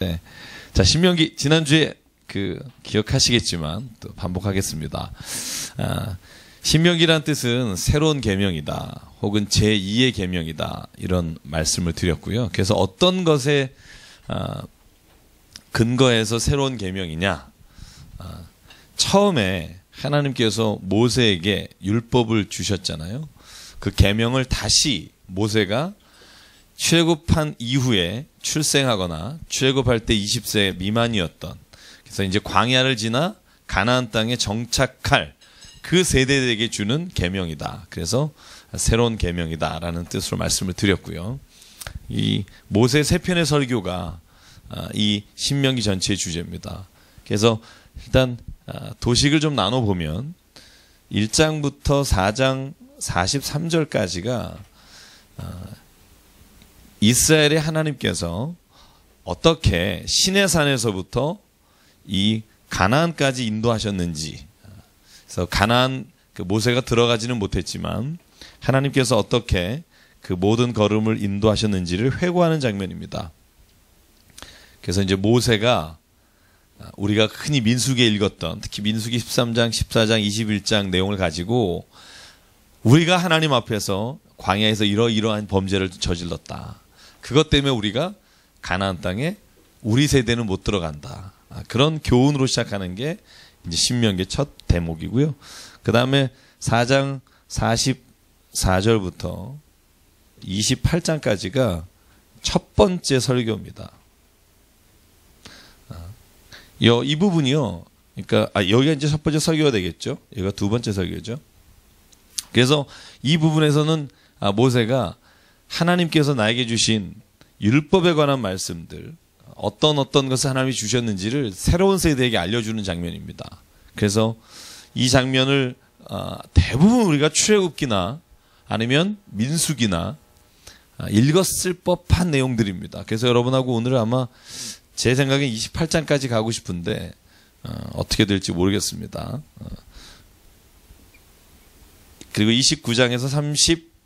네. 자, 신명기 지난주에 기억하시겠지만 또 반복하겠습니다. 신명기란 뜻은 새로운 계명이다, 혹은 제2의 계명이다, 이런 말씀을 드렸고요. 그래서 어떤 것에 근거해서 새로운 계명이냐? 처음에 하나님께서 모세에게 율법을 주셨잖아요. 그 계명을 다시 모세가 출애굽한 이후에 출생하거나 출애굽할 때 20세 미만이었던, 그래서 이제 광야를 지나 가나안 땅에 정착할 그 세대에게 주는 계명이다. 그래서 새로운 계명이다라는 뜻으로 말씀을 드렸고요. 이 모세 세 편의 설교가 이 신명기 전체의 주제입니다. 그래서 일단 도식을 좀 나눠보면 1장부터 4장 43절까지가 이스라엘의 하나님께서 어떻게 시내산에서부터 이 가나안까지 인도하셨는지, 그래서 가나안 모세가 들어가지는 못했지만 하나님께서 어떻게 그 모든 걸음을 인도하셨는지를 회고하는 장면입니다. 그래서 이제 모세가 우리가 흔히 민수기에 읽었던, 특히 민수기 13장, 14장, 21장 내용을 가지고 우리가 하나님 앞에서 광야에서 이러이러한 범죄를 저질렀다, 그것 때문에 우리가 가나안 땅에 우리 세대는 못 들어간다, 그런 교훈으로 시작하는 게 이제 신명기의 첫 대목이고요. 그 다음에 4장 44절부터 28장까지가 첫 번째 설교입니다. 이 부분이요, 그러니까 여기가 이제 첫 번째 설교가 되겠죠. 여기가 두 번째 설교죠. 그래서 이 부분에서는 모세가 하나님께서 나에게 주신 율법에 관한 말씀들, 어떤 것을 하나님이 주셨는지를 새로운 세대에게 알려주는 장면입니다. 그래서 이 장면을 대부분 우리가 출애굽기나 아니면 민수기나 읽었을 법한 내용들입니다. 그래서 여러분하고 오늘 아마 제 생각엔 28장까지 가고 싶은데 어떻게 될지 모르겠습니다. 그리고 29장에서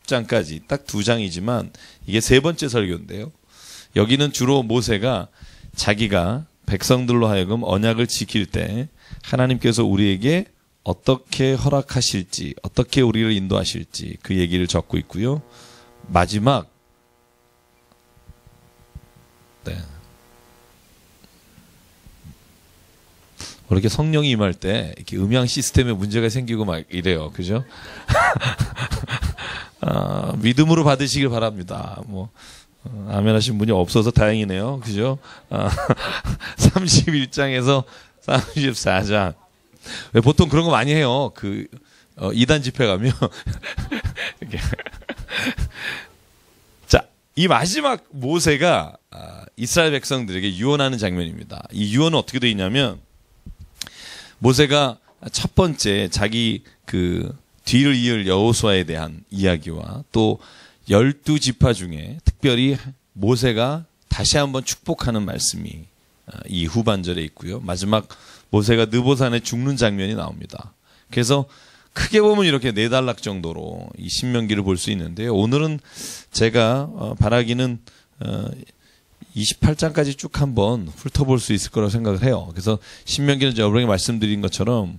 30장까지 딱 두 장이지만 이게 세 번째 설교인데요. 여기는 주로 모세가 자기가 백성들로 하여금 언약을 지킬 때 하나님께서 우리에게 어떻게 허락하실지, 어떻게 우리를 인도하실지 그 얘기를 적고 있고요. 마지막 이렇게 성령이 임할 때 이렇게 음향 시스템에 문제가 생기고 막 이래요. 그죠? 믿음으로 받으시길 바랍니다. 아멘 하신 분이 없어서 다행이네요. 그죠? 31장에서 34장. 왜 보통 그런 거 많이 해요. 2단 집회 가면. 이렇게. 자, 이 마지막 모세가 이스라엘 백성들에게 유언하는 장면입니다. 이 유언은 어떻게 되어 있냐면, 모세가 첫 번째 자기 뒤를 이을 여호수아에 대한 이야기와 또 12지파 중에 특별히 모세가 다시 한번 축복하는 말씀이 이 후반절에 있고요. 마지막 모세가 느보산에 죽는 장면이 나옵니다. 그래서 크게 보면 이렇게 4단락 정도로 이 신명기를 볼 수 있는데요. 오늘은 제가 바라기는 28장까지 쭉 한번 훑어볼 수 있을 거라고 생각을 해요. 그래서 신명기는 여러분에게 말씀드린 것처럼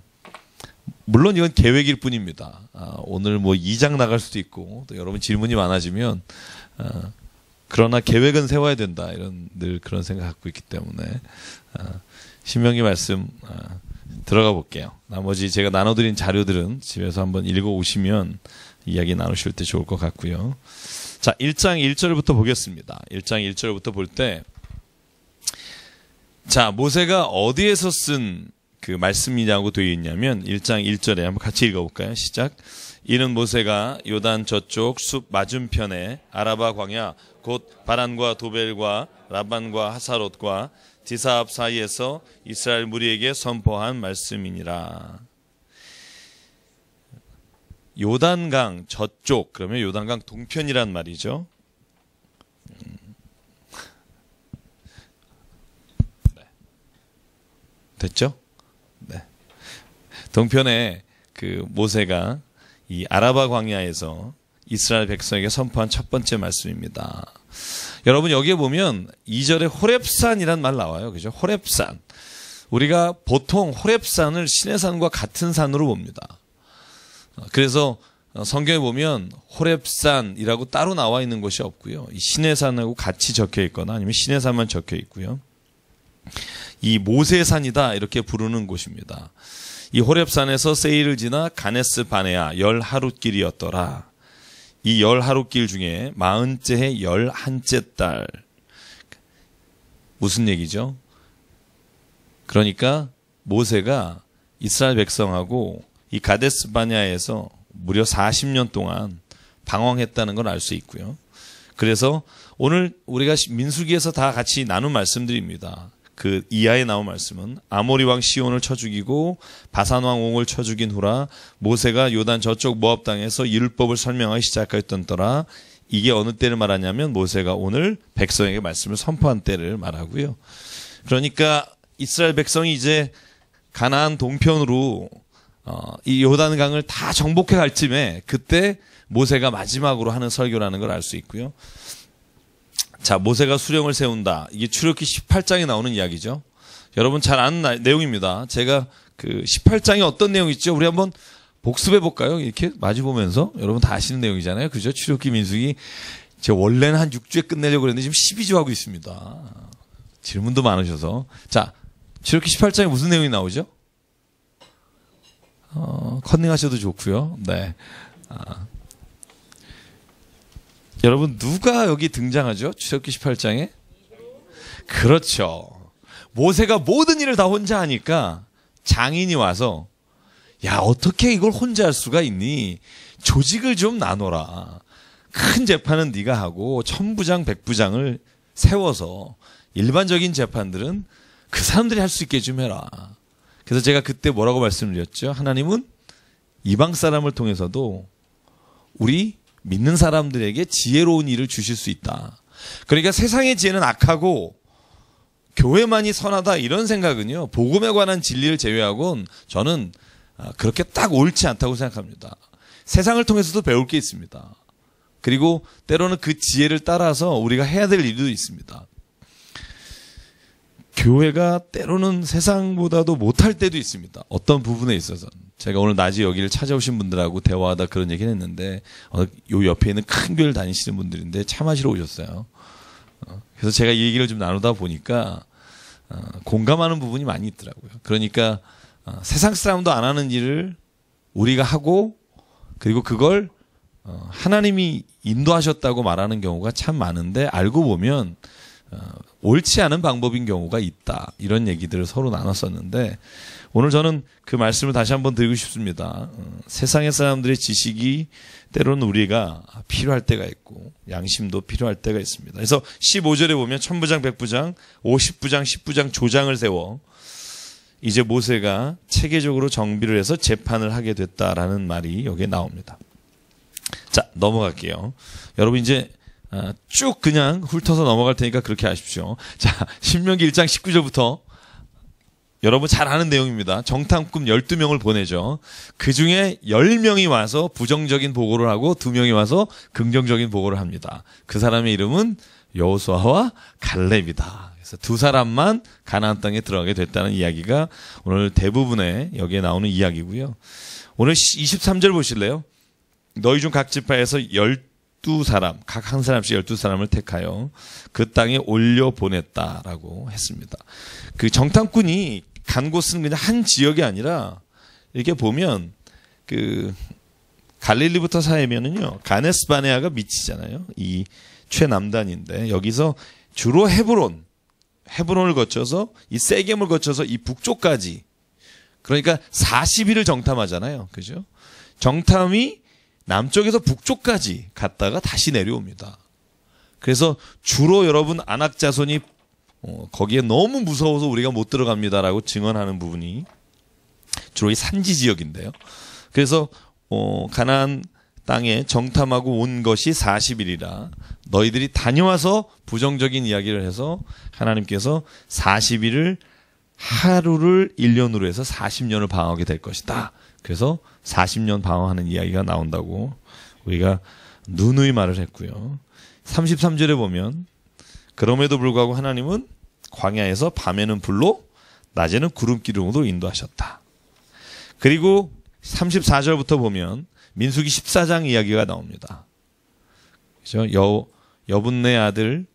물론 이건 계획일 뿐입니다. 오늘 2장 나갈 수도 있고 또 여러분 질문이 많아지면 그러나 계획은 세워야 된다, 늘 그런 생각 갖고 있기 때문에 신명기 말씀 들어가 볼게요. 나머지 제가 나눠드린 자료들은 집에서 한번 읽어오시면 이야기 나누실 때 좋을 것 같고요. 자, 1장 1절부터 보겠습니다. 1장 1절부터 볼 때, 자, 모세가 어디에서 쓴 그 말씀이냐고 되어 있냐면 1장 1절에 한번 같이 읽어볼까요? 시작. 이는 모세가 요단 저쪽 숲 맞은편에 아라바 광야 곧 바란과 도벨과 라반과 하사롯과 디사압 사이에서 이스라엘 무리에게 선포한 말씀이니라. 요단강 저쪽, 그러면 요단강 동편이란 말이죠. 네. 됐죠? 네. 동편에 모세가 이 아라바 광야에서 이스라엘 백성에게 선포한 첫 번째 말씀입니다. 여러분 여기에 보면 2절에 호렙산이란 말 나와요. 그죠? 호렙산. 우리가 보통 호렙산을 시내산과 같은 산으로 봅니다. 그래서 성경에 보면 호렙산이라고 따로 나와 있는 것이 없고요. 이 시내산하고 같이 적혀 있거나 아니면 시내산만 적혀 있고요. 이 모세산이다 이렇게 부르는 곳입니다. 이 호렙산에서 세일을 지나 가네스 바네아 10하룻길이었더라. 이 10하룻길 중에 40째 해 11째 달. 무슨 얘기죠? 그러니까 모세가 이스라엘 백성하고 이 가데스 바네아에서 무려 40년 동안 방황했다는 걸 알 수 있고요. 그래서 오늘 우리가 민수기에서 다 같이 나눈 말씀들입니다. 그 이하에 나온 말씀은 아모리 왕 시온을 쳐 죽이고 바산 왕 옹을 쳐 죽인 후라 모세가 요단 저쪽 모압 땅에서 율법을 설명하기 시작하였던더라. 이게 어느 때를 말하냐면 모세가 오늘 백성에게 말씀을 선포한 때를 말하고요. 그러니까 이스라엘 백성이 이제 가나안 동편으로 이 요단강을 다 정복해 갈 쯤에 그때 모세가 마지막으로 하는 설교라는 걸 알 수 있고요. 자, 모세가 수령을 세운다. 이게 출애굽기 18장에 나오는 이야기죠. 여러분 잘 아는 내용입니다. 제가 그 18장에 어떤 내용이 있죠? 우리 한번 복습해 볼까요? 이렇게 마주 보면서 여러분 다 아시는 내용이잖아요. 그죠? 출애굽기 민수기. 제가 원래는 한 6주에 끝내려고 그랬는데 지금 12주 하고 있습니다. 질문도 많으셔서. 자, 출애굽기 18장에 무슨 내용이 나오죠? 컨닝하셔도 좋고요. 네. 여러분 누가 여기 등장하죠? 출애굽기 18장에? 그렇죠. 모세가 모든 일을 다 혼자 하니까 장인이 와서 야 어떻게 이걸 혼자 할 수가 있니? 조직을 좀 나눠라. 큰 재판은 네가 하고 천부장 백부장을 세워서 일반적인 재판들은 그 사람들이 할 수 있게 좀 해라. 그래서 제가 그때 뭐라고 말씀드렸죠? 하나님은 이방 사람을 통해서도 우리 믿는 사람들에게 지혜로운 일을 주실 수 있다. 그러니까 세상의 지혜는 악하고 교회만이 선하다 이런 생각은요. 복음에 관한 진리를 제외하고는 저는 그렇게 딱 옳지 않다고 생각합니다. 세상을 통해서도 배울 게 있습니다. 그리고 때로는 그 지혜를 따라서 우리가 해야 될 일도 있습니다. 교회가 때로는 세상보다도 못할 때도 있습니다. 어떤 부분에 있어서는. 제가 오늘 낮에 여기를 찾아오신 분들하고 대화하다 그런 얘기를 했는데 요 옆에 있는 큰 교회를 다니시는 분들인데 차 마시러 오셨어요. 그래서 제가 이 얘기를 좀 나누다 보니까 공감하는 부분이 많이 있더라고요. 그러니까 세상 사람도 안 하는 일을 우리가 하고 그리고 그걸 하나님이 인도하셨다고 말하는 경우가 참 많은데 알고 보면 옳지 않은 방법인 경우가 있다. 이런 얘기들을 서로 나눴었는데 오늘 저는 그 말씀을 다시 한번 드리고 싶습니다. 세상의 사람들의 지식이 때로는 우리가 필요할 때가 있고 양심도 필요할 때가 있습니다. 그래서 15절에 보면 천부장, 백부장, 50부장, 10부장 조장을 세워 이제 모세가 체계적으로 정비를 해서 재판을 하게 됐다라는 말이 여기에 나옵니다. 자, 넘어갈게요. 여러분 이제 쭉 그냥 훑어서 넘어갈 테니까 그렇게 하십시오. 자, 신명기 1장 19절부터 여러분 잘 아는 내용입니다. 정탐꾼 12명을 보내죠. 그 중에 10명이 와서 부정적인 보고를 하고 2명이 와서 긍정적인 보고를 합니다. 그 사람의 이름은 여호수아와 갈렙이다. 그래서 두 사람만 가나안 땅에 들어가게 됐다는 이야기가 오늘 대부분의 여기에 나오는 이야기고요. 오늘 23절 보실래요? 너희 중 각 지파에서 12사람, 각 한 사람씩 12사람을 택하여 그 땅에 올려 보냈다라고 했습니다. 그 정탐꾼이 간 곳은 그냥 한 지역이 아니라 이렇게 보면 그 갈릴리부터 사해면은요 가네스 바네아가 밑이잖아요. 이 최남단인데 여기서 주로 헤브론을 거쳐서 이 세겜을 거쳐서 이 북쪽까지 그러니까 40일을 정탐하잖아요. 그죠? 정탐이 남쪽에서 북쪽까지 갔다가 다시 내려옵니다. 그래서 주로 여러분 아낙 자손이 거기에 너무 무서워서 우리가 못 들어갑니다라고 증언하는 부분이 주로 이 산지 지역인데요. 그래서 가나안 땅에 정탐하고 온 것이 40일이라 너희들이 다녀와서 부정적인 이야기를 해서 하나님께서 40일을 하루를 1년으로 해서 40년을 방황하게 될 것이다. 그래서 40년 방황하는 이야기가 나온다고 우리가 누누이 말을 했고요. 33절에 보면 그럼에도 불구하고 하나님은 광야에서 밤에는 불로 낮에는 구름 기둥으로 인도하셨다. 그리고 34절부터 보면 민수기 14장 이야기가 나옵니다. 그렇죠? 여분네 아들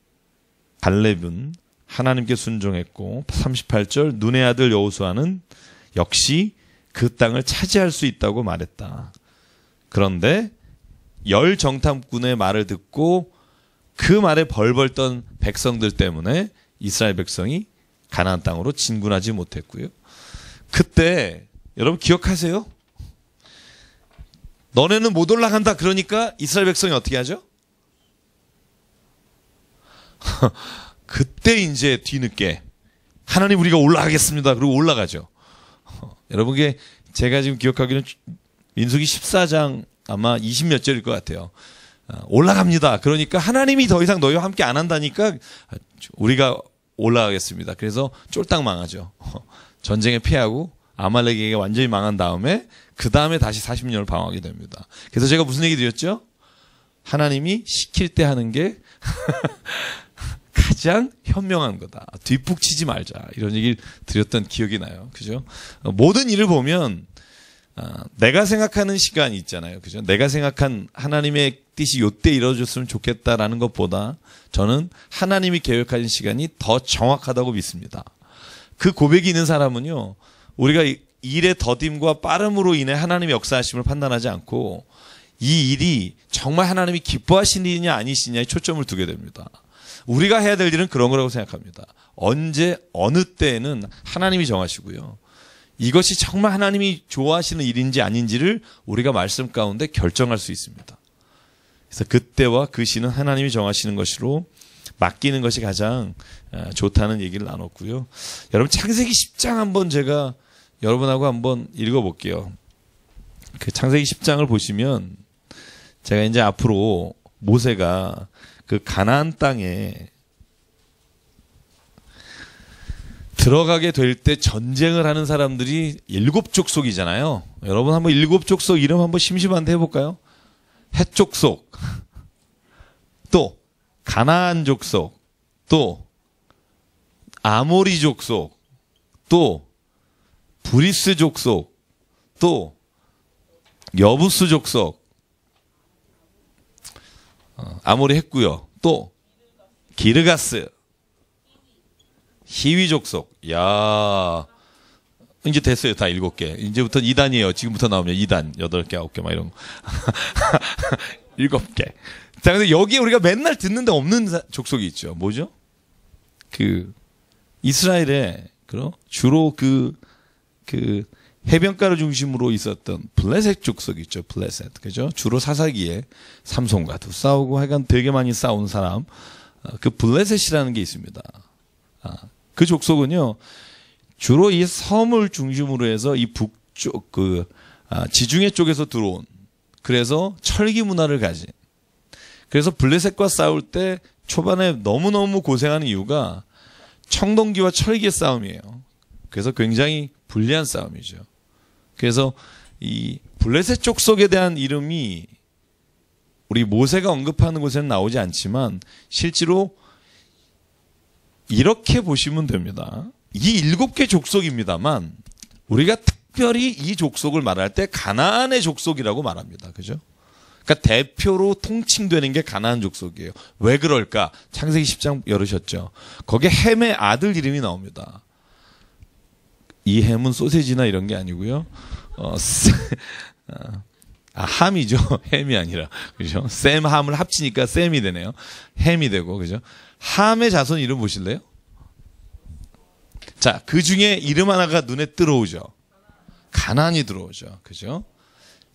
갈렙은 하나님께 순종했고 38절 눈의 아들 여호수아는 역시 그 땅을 차지할 수 있다고 말했다. 그런데 열 정탐꾼의 말을 듣고 그 말에 벌벌 떤 백성들 때문에 이스라엘 백성이 가나안 땅으로 진군하지 못했고요. 그때 여러분 기억하세요? 너네는 못 올라간다. 그러니까 이스라엘 백성이 어떻게 하죠? 그때 이제 뒤늦게 하나님 우리가 올라가겠습니다. 그리고 올라가죠. 여러분 게 제가 지금 기억하기는 민수기 14장 아마 20몇 절일 것 같아요. 올라갑니다. 그러니까 하나님이 더 이상 너희와 함께 안 한다니까 우리가 올라가겠습니다. 그래서 쫄딱 망하죠. 전쟁에 피하고 아말렉에게 완전히 망한 다음에 그 다음에 다시 40년을 방황하게 됩니다. 그래서 제가 무슨 얘기 드렸죠? 하나님이 시킬 때 하는 게 가장 현명한 거다. 뒷북 치지 말자. 이런 얘기를 드렸던 기억이 나요. 그죠? 모든 일을 보면 내가 생각하는 시간이 있잖아요. 그죠? 내가 생각한 하나님의 뜻이 요때 이루어졌으면 좋겠다라는 것보다 저는 하나님이 계획하신 시간이 더 정확하다고 믿습니다. 그 고백이 있는 사람은요, 우리가 일의 더딤과 빠름으로 인해 하나님의 역사하심을 판단하지 않고 이 일이 정말 하나님이 기뻐하시는 일이냐 아니시냐에 초점을 두게 됩니다. 우리가 해야 될 일은 그런 거라고 생각합니다. 언제 어느 때에는 하나님이 정하시고요. 이것이 정말 하나님이 좋아하시는 일인지 아닌지를 우리가 말씀 가운데 결정할 수 있습니다. 그래서 그때와 그 시는 하나님이 정하시는 것으로 맡기는 것이 가장 좋다는 얘기를 나눴고요. 여러분 창세기 10장 한번 제가 여러분하고 한번 읽어볼게요. 그 창세기 10장을 보시면 제가 이제 앞으로 모세가 그 가나안 땅에 들어가게 될 때 전쟁을 하는 사람들이 7족속이잖아요. 여러분 한번 7족속 이름 한번 심심한데 해볼까요? 헷 족속, 또 가나안 족속, 또 아모리 족속, 또 브리스 족속, 또 여부스 족속, 아모리 했고요. 또 기르가스, 히위 족속. 야, 이제 됐어요. 다 7개. 이제부터 2단이에요. 지금부터 나오면 2단, 8개, 9개 막 이런 거. 7개. 자, 근데 여기에 우리가 맨날 듣는데 없는 족속이 있죠. 뭐죠? 그 이스라엘에 주로 그 해변가를 중심으로 있었던 블레셋 족속이 있죠. 블레셋. 그죠? 주로 사사기에 삼손과도 싸우고 하여간 되게 많이 싸운 사람. 그 블레셋이라는 게 있습니다. 그 족속은요, 주로 이 섬을 중심으로 해서 이 북쪽, 지중해 쪽에서 들어온, 그래서 철기 문화를 가진, 그래서 블레셋과 싸울 때 초반에 너무너무 고생하는 이유가 청동기와 철기의 싸움이에요. 그래서 굉장히 불리한 싸움이죠. 그래서 이 블레셋 족속에 대한 이름이 우리 모세가 언급하는 곳에는 나오지 않지만 실제로 이렇게 보시면 됩니다. 이 7개 족속입니다만 우리가 특별히 이 족속을 말할 때 가나안의 족속이라고 말합니다. 그죠? 그러니까 대표로 통칭되는 게 가나안 족속이에요. 왜 그럴까? 창세기 10장 열으셨죠. 거기에 햄의 아들 이름이 나옵니다. 이 햄은 소세지나 이런 게 아니고요. 함이죠. 햄이 아니라. 그죠? 샘, 함을 합치니까 샘이 되네요. 햄이 되고, 그죠? 함의 자손 이름 보실래요? 자, 그 중에 이름 하나가 눈에 들어오죠. 가나안이 들어오죠. 그죠?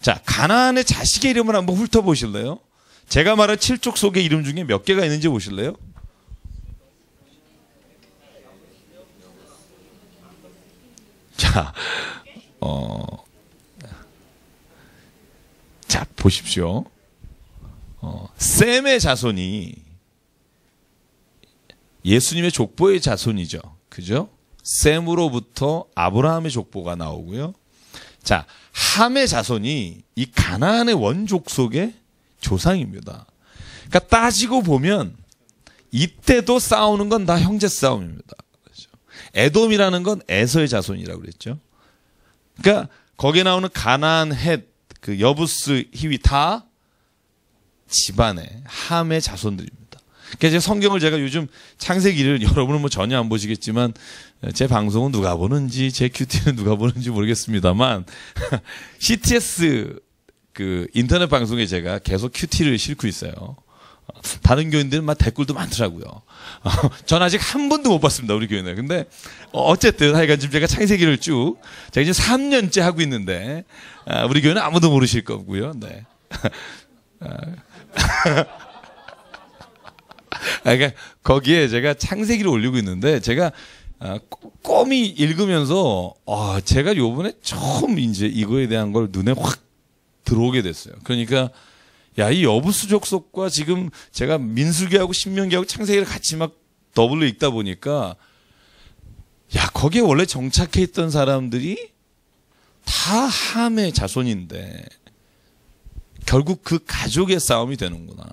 자, 가나안의 자식의 이름을 한번 훑어보실래요? 제가 말한 7족속의 이름 중에 몇 개가 있는지 보실래요? 자, 보십시오. 셈의 자손이 예수님의 족보의 자손이죠. 그죠? 셈으로부터 아브라함의 족보가 나오고요. 자, 함의 자손이 이 가나안의 원족속의 조상입니다. 그러니까 따지고 보면 이때도 싸우는 건 다 형제 싸움입니다. 그렇죠? 에돔이라는 건 에서의 자손이라고 그랬죠. 그러니까 거기에 나오는 가나안, 헷, 그 여부스, 히위 다 집안의 함의 자손들입니다. 그러니까 성경을 제가 요즘 창세기를 여러분은 뭐 전혀 안 보시겠지만 제 방송은 누가 보는지 제 큐티는 누가 보는지 모르겠습니다만 CTS 그 인터넷 방송에 제가 계속 큐티를 싣고 있어요. 다른 교인들은 막 댓글도 많더라고요. 전 아직 한 번도 못 봤습니다, 우리 교회는. 근데 어쨌든 하여간 지금 제가 창세기를 제가 이제 3년째 하고 있는데 우리 교회는 아무도 모르실 거고요. 네. 그러니까 거기에 제가 창세기를 올리고 있는데 제가 꼼히 읽으면서 제가 요번에 처음 이제 이거에 대한 걸 눈에 확 들어오게 됐어요. 그러니까 야, 이 여부수 족속과 지금 제가 민수기하고 신명기하고 창세기를 같이 막 더블로 읽다 보니까 야, 거기에 원래 정착해 있던 사람들이 다 함의 자손인데 결국 그 가족의 싸움이 되는구나.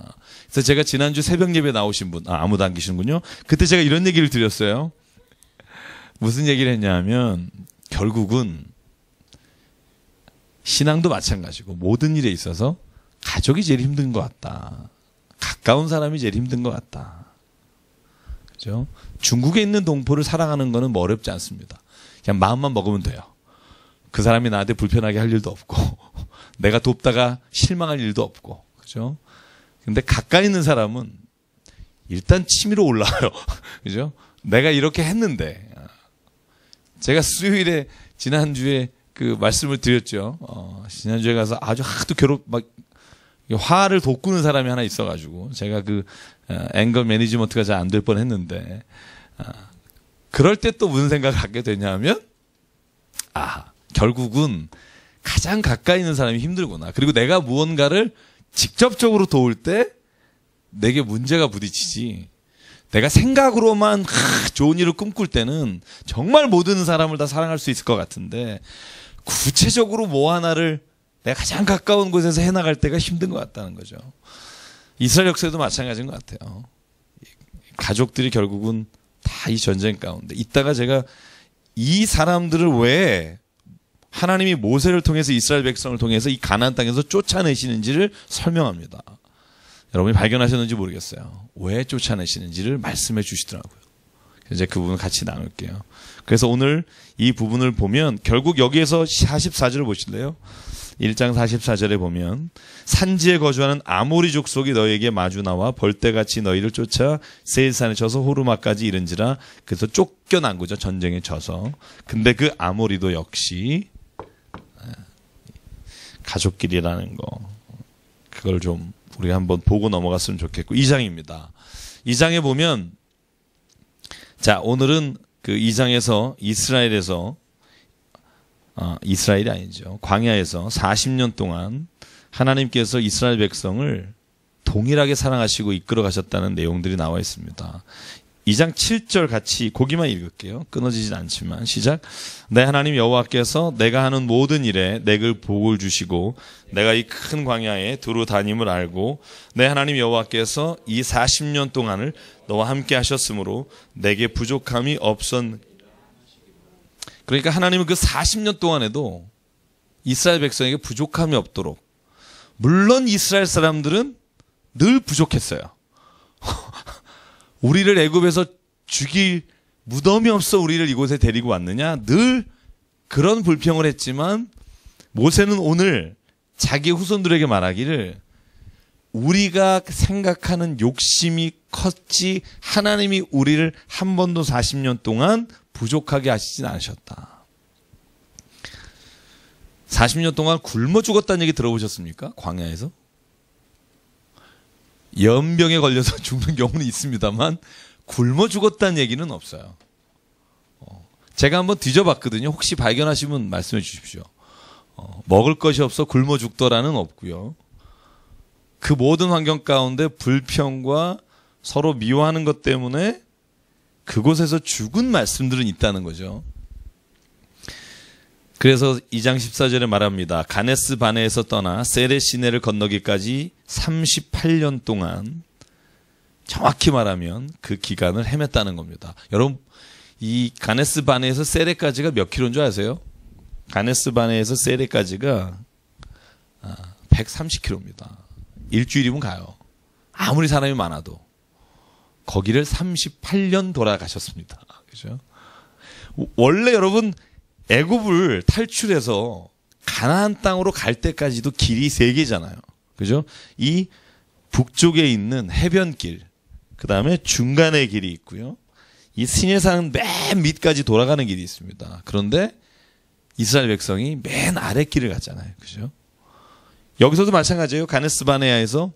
그래서 제가 지난주 새벽 예배 나오신 분, 아무도 안 계시는군요. 그때 제가 이런 얘기를 드렸어요. 무슨 얘기를 했냐면 결국은 신앙도 마찬가지고 모든 일에 있어서 가족이 제일 힘든 것 같다. 가까운 사람이 제일 힘든 것 같다. 그죠? 중국에 있는 동포를 사랑하는 거는 뭐 어렵지 않습니다. 그냥 마음만 먹으면 돼요. 그 사람이 나한테 불편하게 할 일도 없고, 내가 돕다가 실망할 일도 없고, 그죠? 근데 가까이 있는 사람은 일단 치밀어 올라와요. 그죠? 내가 이렇게 했는데, 제가 수요일에 지난주에 그 말씀을 드렸죠. 지난주에 가서 아주 하도 화를 돋구는 사람이 하나 있어가지고 제가 그 앵거 매니지먼트가 잘 안 될 뻔했는데 그럴 때 또 무슨 생각을 갖게 되냐면 결국은 가장 가까이 있는 사람이 힘들구나. 그리고 내가 무언가를 직접적으로 도울 때 내게 문제가 부딪히지. 내가 생각으로만 좋은 일을 꿈꿀 때는 정말 모든 사람을 다 사랑할 수 있을 것 같은데 구체적으로 뭐 하나를 내가 가장 가까운 곳에서 해나갈 때가 힘든 것 같다는 거죠. 이스라엘 역사에도 마찬가지인 것 같아요. 가족들이 결국은 다 이 전쟁 가운데 있다가 제가 이 사람들을 왜 하나님이 모세를 통해서 이스라엘 백성을 통해서 이 가나안 땅에서 쫓아내시는지를 설명합니다. 여러분이 발견하셨는지 모르겠어요. 왜 쫓아내시는지를 말씀해 주시더라고요. 이제 그 부분을 같이 나눌게요. 그래서 오늘 이 부분을 보면 결국 여기에서 44절을 보실래요? 1장 44절에 보면 산지에 거주하는 아모리 족속이 너희에게 마주 나와 벌떼같이 너희를 쫓아 세일산에 쳐서 호르마까지 이른지라. 그래서 쫓겨난 거죠. 전쟁에 져서. 근데 그 아모리도 역시 가족끼리라는 거, 그걸 좀 우리 한번 보고 넘어갔으면 좋겠고. 2장입니다. 2장에 보면 자, 오늘은 그 2장에서 이스라엘이 아니죠. 광야에서 40년 동안 하나님께서 이스라엘 백성을 동일하게 사랑하시고 이끌어 가셨다는 내용들이 나와 있습니다. 2장 7절 같이 거기만 읽을게요. 끊어지진 않지만 시작. 내 하나님 여호와께서 내가 하는 모든 일에 내게 복을 주시고 내가 이 큰 광야에 두루 다님을 알고 내 하나님 여호와께서 이 40년 동안을 너와 함께 하셨으므로 내게 부족함이 없었. 그러니까 하나님은 그 40년 동안에도 이스라엘 백성에게 부족함이 없도록, 물론 이스라엘 사람들은 늘 부족했어요. 우리를 애굽에서 죽일 무덤이 없어 우리를 이곳에 데리고 왔느냐? 늘 그런 불평을 했지만 모세는 오늘 자기 후손들에게 말하기를 우리가 생각하는 욕심이 컸지 하나님이 우리를 한 번도 40년 동안 부족하게 하시진 않으셨다. 40년 동안 굶어 죽었다는 얘기 들어보셨습니까? 광야에서? 연병에 걸려서 죽는 경우는 있습니다만 굶어 죽었다는 얘기는 없어요. 제가 한번 뒤져봤거든요. 혹시 발견하시면 말씀해 주십시오. 먹을 것이 없어 굶어 죽더라는 없고요. 그 모든 환경 가운데 불평과 서로 미워하는 것 때문에 그곳에서 죽은 말씀들은 있다는 거죠. 그래서 2장 14절에 말합니다. 가네스 바네에서 떠나 세레 시내를 건너기까지 38년 동안 정확히 말하면 그 기간을 헤맸다는 겁니다. 여러분, 이 가네스 바네에서 세레까지가 몇 킬로인 줄 아세요? 가네스 바네에서 세레까지가 130km입니다. 일주일이면 가요. 아무리 사람이 많아도. 거기를 38년 돌아가셨습니다. 그죠? 원래 여러분, 애굽을 탈출해서 가나안 땅으로 갈 때까지도 길이 3개잖아요. 그죠? 이 북쪽에 있는 해변길, 그 다음에 중간에 길이 있고요. 이 시내산 맨 밑까지 돌아가는 길이 있습니다. 그런데 이스라엘 백성이 맨 아래 길을 갔잖아요. 그죠? 여기서도 마찬가지예요. 가네스 바네아에서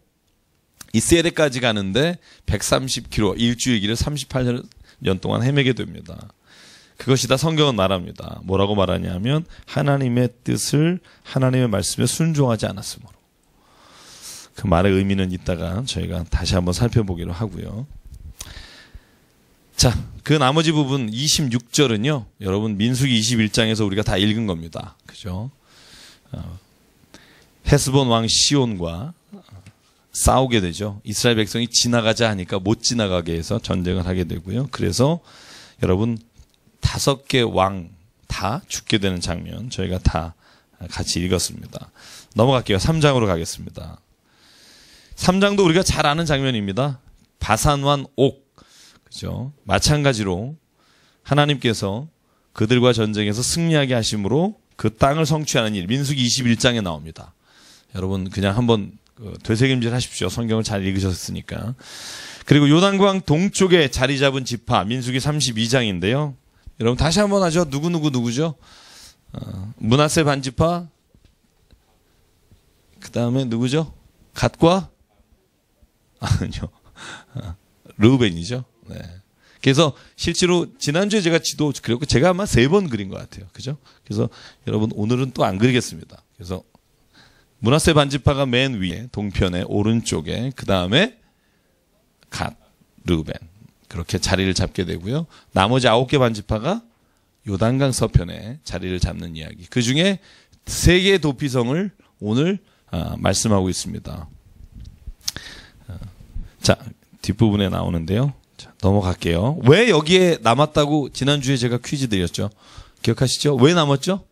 이 세레까지 가는데 130km, 일주일 길을 38년 동안 헤매게 됩니다. 그것이 다 성경은 말합니다. 뭐라고 말하냐면 하나님의 뜻을, 하나님의 말씀에 순종하지 않았으므로. 그 말의 의미는 이따가 저희가 다시 한번 살펴보기로 하고요. 자, 그 나머지 부분 26절은요. 여러분 민수기 21장에서 우리가 다 읽은 겁니다. 그죠? 헤스본 왕 시온과 싸우게 되죠. 이스라엘 백성이 지나가자 하니까 못 지나가게 해서 전쟁을 하게 되고요. 그래서 여러분 5개 왕 다 죽게 되는 장면 저희가 다 같이 읽었습니다. 넘어갈게요. 3장으로 가겠습니다. 3장도 우리가 잘 아는 장면입니다. 바산완 옥. 그죠? 마찬가지로 하나님께서 그들과 전쟁에서 승리하게 하심으로 그 땅을 성취하는 일, 민수기 21장에 나옵니다. 여러분 그냥 한번 되새김질 하십시오. 성경을 잘 읽으셨으니까. 그리고 요단강 동쪽에 자리 잡은 지파, 민수기 32장인데요. 여러분 다시 한번 하죠. 누구죠? 므낫세 반지파. 그 다음에 누구죠? 갓과? 아니요. 르우벤이죠. 네. 그래서 실제로 지난주에 제가 지도 그렸고 제가 아마 3번 그린 것 같아요. 그죠? 그래서 여러분 오늘은 또 안 그리겠습니다. 그래서 므낫세 반지파가 맨 위에 동편에 오른쪽에 그 다음에 갓, 르우벤 그렇게 자리를 잡게 되고요. 나머지 9개 반지파가 요단강 서편에 자리를 잡는 이야기. 그 중에 3개의 도피성을 오늘 말씀하고 있습니다. 자, 뒷부분에 나오는데요. 자, 넘어갈게요. 왜 여기에 남았다고 지난주에 제가 퀴즈 드렸죠? 기억하시죠? 왜 남았죠?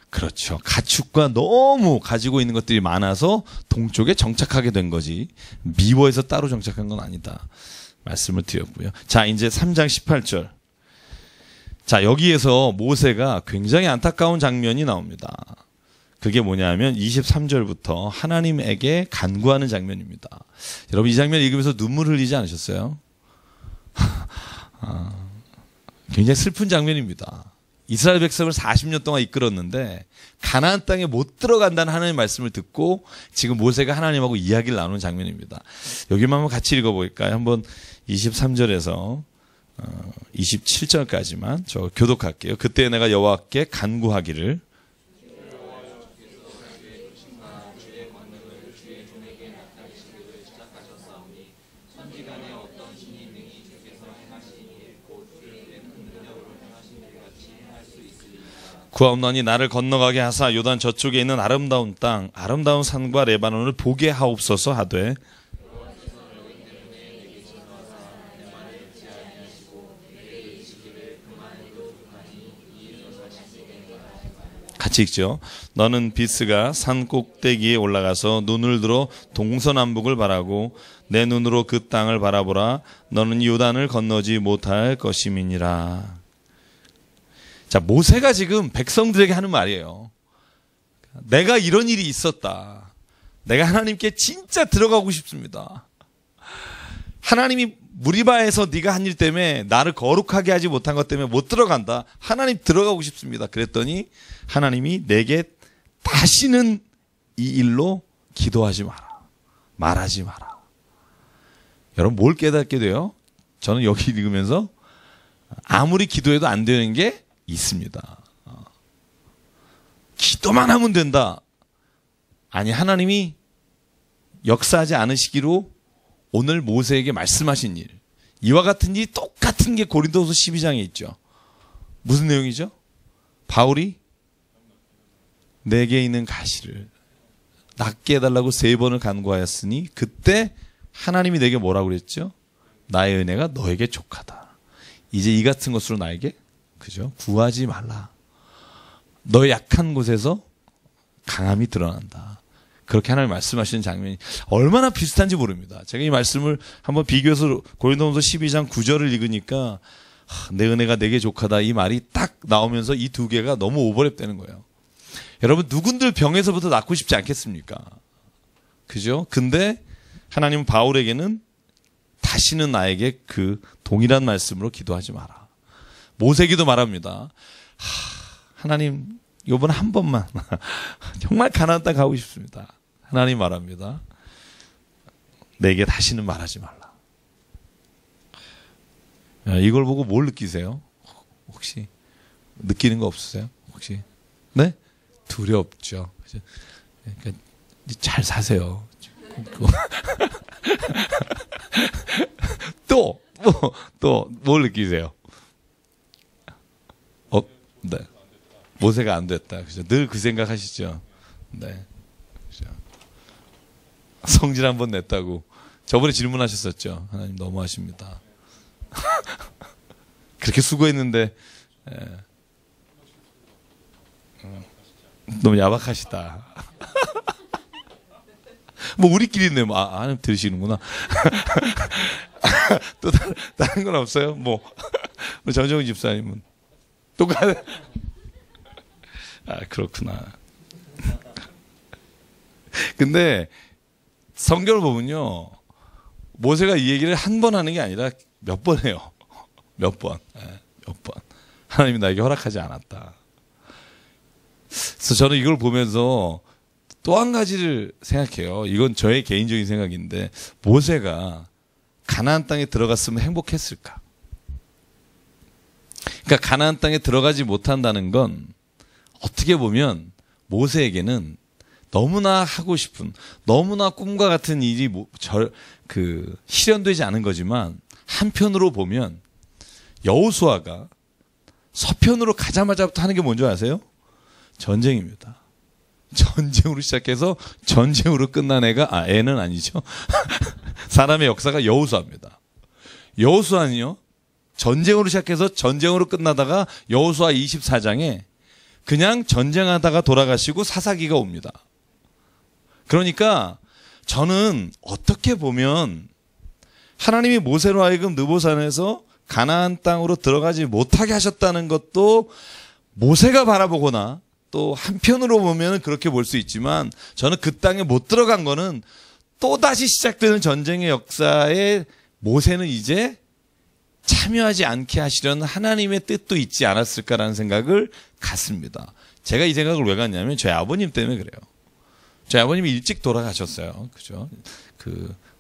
그렇죠. 가축과 너무 가지고 있는 것들이 많아서 동쪽에 정착하게 된 거지. 미워해서 따로 정착한 건 아니다. 말씀을 드렸고요. 자, 이제 3장 18절. 자, 여기에서 모세가 굉장히 안타까운 장면이 나옵니다. 그게 뭐냐면 23절부터 하나님에게 간구하는 장면입니다. 여러분 이 장면 읽으면서 눈물 흘리지 않으셨어요? 굉장히 슬픈 장면입니다. 이스라엘 백성을 40년 동안 이끌었는데 가나안 땅에 못 들어간다는 하나님의 말씀을 듣고 지금 모세가 하나님하고 이야기를 나누는 장면입니다. 여기만 한번 같이 읽어볼까요? 한번 23절에서 27절까지만 저 교독할게요. 그때 내가 여호와께 간구하기를 구하옵나니 나를 건너가게 하사 요단 저쪽에 있는 아름다운 땅, 아름다운 산과 레바논을 보게 하옵소서 하되 같이 읽죠. 너는 비스가 산 꼭대기에 올라가서 눈을 들어 동서남북을 바라고 내 눈으로 그 땅을 바라보라. 너는 요단을 건너지 못할 것임이니라. 자, 모세가 지금 백성들에게 하는 말이에요. 내가 이런 일이 있었다. 내가 하나님께 진짜 들어가고 싶습니다. 하나님이 무리바에서 네가 한 일 때문에 나를 거룩하게 하지 못한 것 때문에 못 들어간다. 하나님 들어가고 싶습니다. 그랬더니 하나님이 내게 다시는 이 일로 기도하지 마라. 말하지 마라. 여러분 뭘 깨닫게 돼요? 저는 여기 읽으면서 아무리 기도해도 안 되는 게 있습니다. 기도만 하면 된다. 아니 하나님이 역사하지 않으시기로 오늘 모세에게 말씀하신 일, 이와 같은 일이 똑같은 게 고린도후서 12장에 있죠. 무슨 내용이죠? 바울이 내게 있는 가시를 낫게 해달라고 3번을 간구하였으니 그때 하나님이 내게 뭐라고 그랬죠? 나의 은혜가 너에게 족하다. 이제 이 같은 것으로 나에게 그죠? 구하지 말라. 너의 약한 곳에서 강함이 드러난다. 그렇게 하나님 말씀하시는 장면이 얼마나 비슷한지 모릅니다. 제가 이 말씀을 한번 비교해서 고린도전서 12장 9절을 읽으니까 내 은혜가 내게 족하다 이 말이 딱 나오면서 이 두 개가 너무 오버랩되는 거예요. 여러분 누군들 병에서부터 낫고 싶지 않겠습니까? 그죠? 근데 하나님은 바울에게는 다시는 나에게 그 동일한 말씀으로 기도하지 마라. 모세기도 말합니다. 하나님 이번 한 번만 정말 가나안 땅 가고 싶습니다. 하나님 말합니다. 내게 다시는 말하지 말라. 이걸 보고 뭘 느끼세요? 혹시 느끼는 거 없으세요? 혹시? 네? 두렵죠. 그러니까 잘 사세요. 또 뭘 느끼세요? 네. 모세가 안 됐다. 그죠? 늘 그 생각 하시죠? 네. 그죠? 성질 한번 냈다고. 저번에 질문하셨었죠? 하나님 너무하십니다. 그렇게 수고했는데, 너무 야박하시다. 뭐, 우리끼리는 뭐, 하나님 들으시는구나. 또 다른 건 없어요? 뭐, 전정훈 집사님은. 똑같아. 그렇구나. 근데 성경을 보면요. 모세가 이 얘기를 한 번 하는 게 아니라 몇 번 해요. 몇 번. 하나님이 나에게 허락하지 않았다. 그래서 저는 이걸 보면서 또 한 가지를 생각해요. 이건 저의 개인적인 생각인데 모세가 가나안 땅에 들어갔으면 행복했을까? 그러니까 가나안 땅에 들어가지 못한다는 건 어떻게 보면 모세에게는 너무나 하고 싶은, 너무나 꿈과 같은 일이 실현되지 않은 거지만 한편으로 보면 여호수아가 서편으로 가자마자부터 하는 게 뭔지 아세요? 전쟁입니다. 전쟁으로 시작해서 전쟁으로 끝난 애는 아니죠. 사람의 역사가 여호수아입니다. 여호수아는요. 전쟁으로 시작해서 전쟁으로 끝나다가 여호수아 24장에 그냥 전쟁하다가 돌아가시고 사사기가 옵니다. 그러니까 저는 어떻게 보면 하나님이 모세로 하여금 느보산에서 가나안 땅으로 들어가지 못하게 하셨다는 것도 모세가 바라보거나 또 한편으로 보면 그렇게 볼 수 있지만 저는 그 땅에 못 들어간 거는 또다시 시작되는 전쟁의 역사에 모세는 이제 참여하지 않게 하시려는 하나님의 뜻도 있지 않았을까라는 생각을 갖습니다. 제가 이 생각을 왜 갖냐면 저희 아버님 때문에 그래요. 저희 아버님이 일찍 돌아가셨어요. 그죠?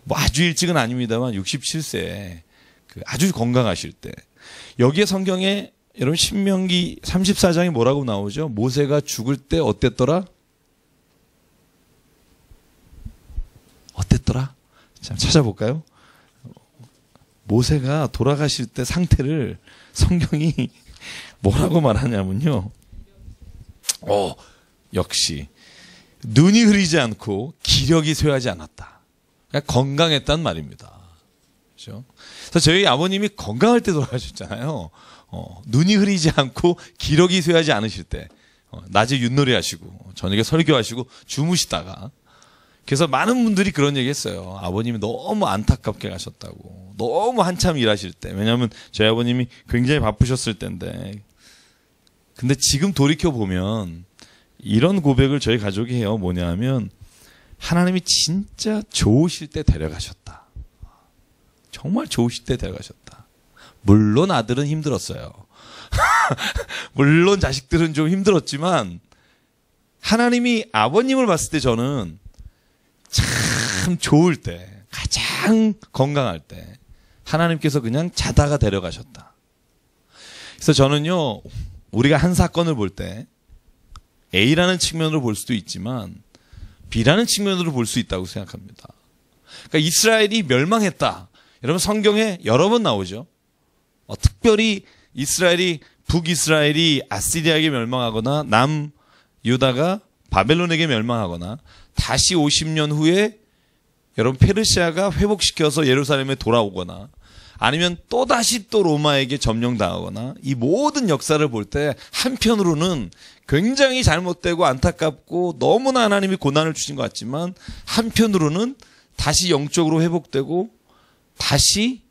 뭐 아주 일찍은 아닙니다만 67세에 아주 건강하실 때. 여기에 성경에 여러분 신명기 34장에 뭐라고 나오죠? 모세가 죽을 때 어땠더라? 참 찾아볼까요? 모세가 돌아가실 때 상태를 성경이 뭐라고 말하냐면요. 역시 눈이 흐리지 않고 기력이 쇠하지 않았다. 그러니까 건강했단 말입니다. 그렇죠? 그래서 저희 아버님이 건강할 때 돌아가셨잖아요. 눈이 흐리지 않고 기력이 쇠하지 않으실 때 낮에 윷놀이 하시고 저녁에 설교하시고 주무시다가 그래서 많은 분들이 그런 얘기 했어요. 아버님이 너무 안타깝게 가셨다고. 너무 한참 일하실 때. 왜냐하면 저희 아버님이 굉장히 바쁘셨을 때인데. 근데 지금 돌이켜보면 이런 고백을 저희 가족이 해요. 뭐냐 하면 하나님이 진짜 좋으실 때 데려가셨다. 정말 좋으실 때 데려가셨다. 물론 아들은 힘들었어요. 물론 자식들은 좀 힘들었지만 하나님이 아버님을 봤을 때 저는 참 좋을 때, 가장 건강할 때 하나님께서 그냥 자다가 데려가셨다. 그래서 저는요, 우리가 한 사건을 볼 때 A라는 측면으로 볼 수도 있지만 B라는 측면으로 볼 수 있다고 생각합니다. 그러니까 이스라엘이 멸망했다. 여러분 성경에 여러 번 나오죠. 특별히 북이스라엘이 아시리아에게 멸망하거나 남유다가 바벨론에게 멸망하거나 다시 50년 후에 여러분 페르시아가 회복시켜서 예루살렘에 돌아오거나 아니면 또다시 또 로마에게 점령당하거나 이 모든 역사를 볼 때 한편으로는 굉장히 잘못되고 안타깝고 너무나 하나님이 고난을 주신 것 같지만 한편으로는 다시 영적으로 회복되고 다시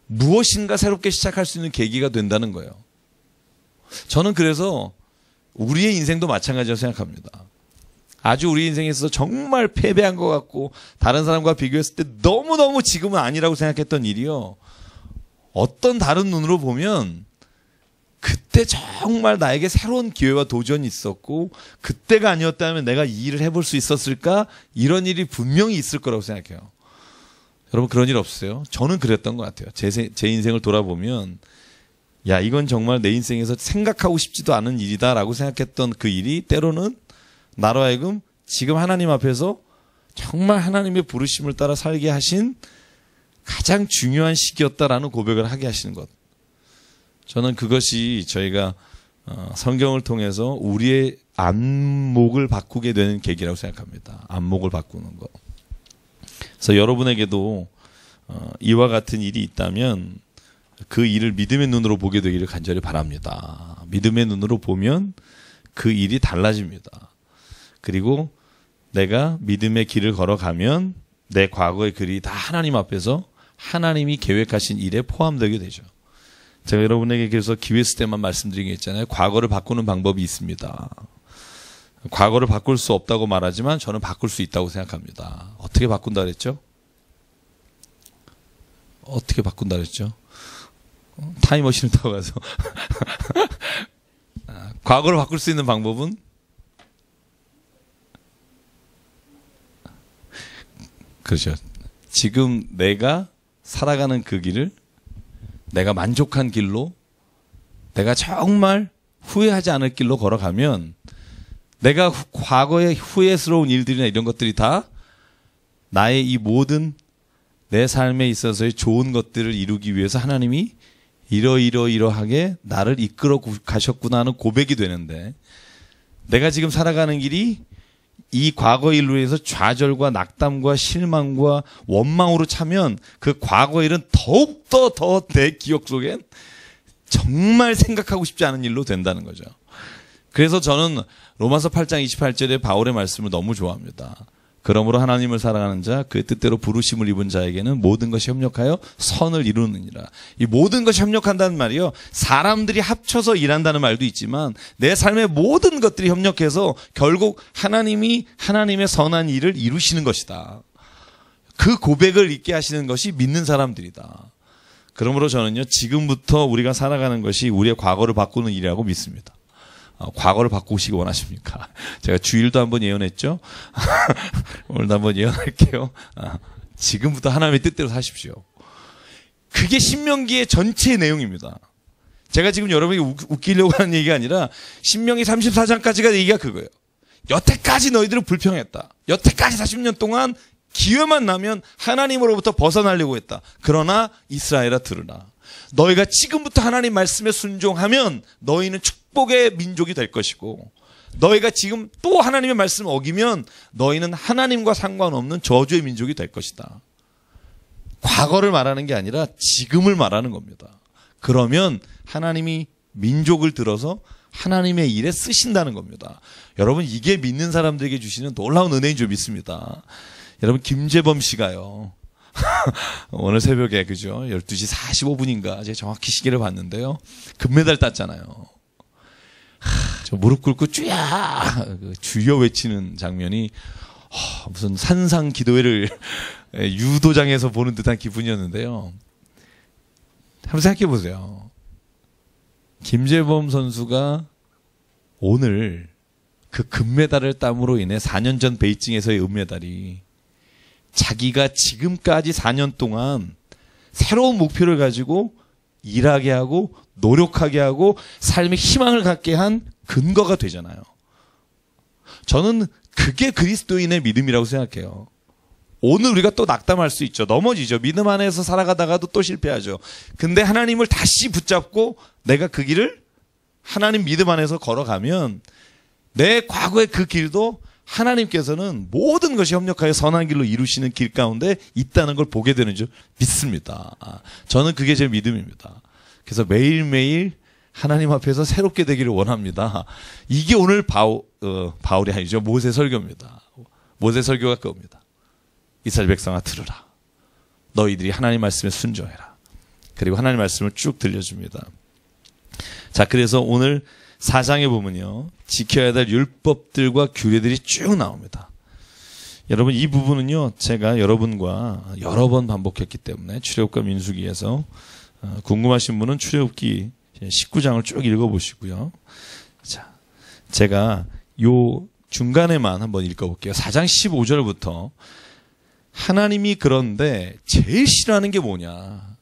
무엇인가 새롭게 시작할 수 있는 계기가 된다는 거예요. 저는 그래서 우리의 인생도 마찬가지라고 생각합니다. 아주 우리 인생에서 정말 패배한 것 같고 다른 사람과 비교했을 때 너무너무 지금은 아니라고 생각했던 일이요. 어떤 다른 눈으로 보면 그때 정말 나에게 새로운 기회와 도전이 있었고 그때가 아니었다면 내가 이 일을 해볼 수 있었을까? 이런 일이 분명히 있을 거라고 생각해요. 여러분 그런 일 없으세요? 저는 그랬던 것 같아요. 제 인생을 돌아보면 야 이건 정말 내 인생에서 생각하고 싶지도 않은 일이다라고 생각했던 그 일이 때로는 나로 하여금 지금 하나님 앞에서 정말 하나님의 부르심을 따라 살게 하신 가장 중요한 시기였다라는 고백을 하게 하시는 것. 저는 그것이 저희가 성경을 통해서 우리의 안목을 바꾸게 되는 계기라고 생각합니다. 안목을 바꾸는 것. 그래서 여러분에게도 이와 같은 일이 있다면 그 일을 믿음의 눈으로 보게 되기를 간절히 바랍니다. 믿음의 눈으로 보면 그 일이 달라집니다. 그리고 내가 믿음의 길을 걸어가면 내 과거의 글이 다 하나님 앞에서 하나님이 계획하신 일에 포함되게 되죠. 제가 여러분에게 그래서 기회 있을 때만 말씀드린 게 있잖아요. 과거를 바꾸는 방법이 있습니다. 과거를 바꿀 수 없다고 말하지만 저는 바꿀 수 있다고 생각합니다. 어떻게 바꾼다 그랬죠? 어떻게 바꾼다 그랬죠? 타임머신을 타고 가서 과거를 바꿀 수 있는 방법은 그렇죠. 지금 내가 살아가는 그 길을 내가 만족한 길로 내가 정말 후회하지 않을 길로 걸어가면 내가 과거의 후회스러운 일들이나 이런 것들이 다 나의 이 모든 내 삶에 있어서의 좋은 것들을 이루기 위해서 하나님이 이러하게 나를 이끌어 가셨구나 하는 고백이 되는데 내가 지금 살아가는 길이 이 과거 일로 해서 좌절과 낙담과 실망과 원망으로 차면 그 과거 일은 더욱더 더 내 기억 속엔 정말 생각하고 싶지 않은 일로 된다는 거죠. 그래서 저는 로마서 8장 28절의 바울의 말씀을 너무 좋아합니다. 그러므로 하나님을 사랑하는 자, 그의 뜻대로 부르심을 입은 자에게는 모든 것이 협력하여 선을 이루느니라. 이 모든 것이 협력한다는 말이요. 사람들이 합쳐서 일한다는 말도 있지만 내 삶의 모든 것들이 협력해서 결국 하나님이 하나님의 선한 일을 이루시는 것이다. 그 고백을 잊게 하시는 것이 믿는 사람들이다. 그러므로 저는요. 지금부터 우리가 살아가는 것이 우리의 과거를 바꾸는 일이라고 믿습니다. 과거를 바꾸시기 원하십니까? 제가 주일도 한번 예언했죠. 오늘도 한번 예언할게요. 지금부터 하나님의 뜻대로 사십시오. 그게 신명기의 전체 내용입니다. 제가 지금 여러분에게 웃기려고 하는 얘기가 아니라 신명기 34장까지가 얘기가 그거예요. 여태까지 너희들은 불평했다. 여태까지 40년 동안 기회만 나면 하나님으로부터 벗어나려고 했다. 그러나 이스라엘아 들으라. 너희가 지금부터 하나님 말씀에 순종하면 너희는 축복의 민족이 될 것이고 너희가 지금 또 하나님의 말씀을 어기면 너희는 하나님과 상관없는 저주의 민족이 될 것이다. 과거를 말하는 게 아니라 지금을 말하는 겁니다. 그러면 하나님이 민족을 들어서 하나님의 일에 쓰신다는 겁니다. 여러분 이게 믿는 사람들에게 주시는 놀라운 은혜인 줄 믿습니다. 여러분 김재범 씨가요. 오늘 새벽에 그죠? 12시 45분인가 제가 정확히 시계를 봤는데요. 금메달 땄잖아요. 저 무릎 꿇고 주야 주여 외치는 장면이 무슨 산상 기도회를 유도장에서 보는 듯한 기분이었는데요. 한번 생각해 보세요. 김재범 선수가 오늘 그 금메달을 땀으로 인해 4년 전 베이징에서의 은메달이 자기가 지금까지 4년 동안 새로운 목표를 가지고 일하게 하고 노력하게 하고 삶의 희망을 갖게 한 근거가 되잖아요. 저는 그게 그리스도인의 믿음이라고 생각해요. 오늘 우리가 또 낙담할 수 있죠. 넘어지죠. 믿음 안에서 살아가다가도 또 실패하죠. 근데 하나님을 다시 붙잡고 내가 그 길을 하나님 믿음 안에서 걸어가면 내 과거의 그 길도 하나님께서는 모든 것이 협력하여 선한 길로 이루시는 길 가운데 있다는 걸 보게 되는 줄 믿습니다. 저는 그게 제 믿음입니다. 그래서 매일매일 하나님 앞에서 새롭게 되기를 원합니다. 이게 오늘 바울이 아니죠. 모세 설교입니다. 모세 설교가 그겁니다. 이스라엘 백성아 들으라. 너희들이 하나님 말씀에 순종해라. 그리고 하나님 말씀을 쭉 들려줍니다. 자, 그래서 오늘 4장에 보면요, 지켜야 될 율법들과 규례들이 쭉 나옵니다. 여러분, 이 부분은요, 제가 여러분과 여러 번 반복했기 때문에 출애굽과 민수기에서 궁금하신 분은 출애굽기 19장을 쭉 읽어보시고요. 자, 제가 요 중간에만 한번 읽어볼게요. 4장 15절부터 하나님이 그런데 제일 싫어하는 게 뭐냐?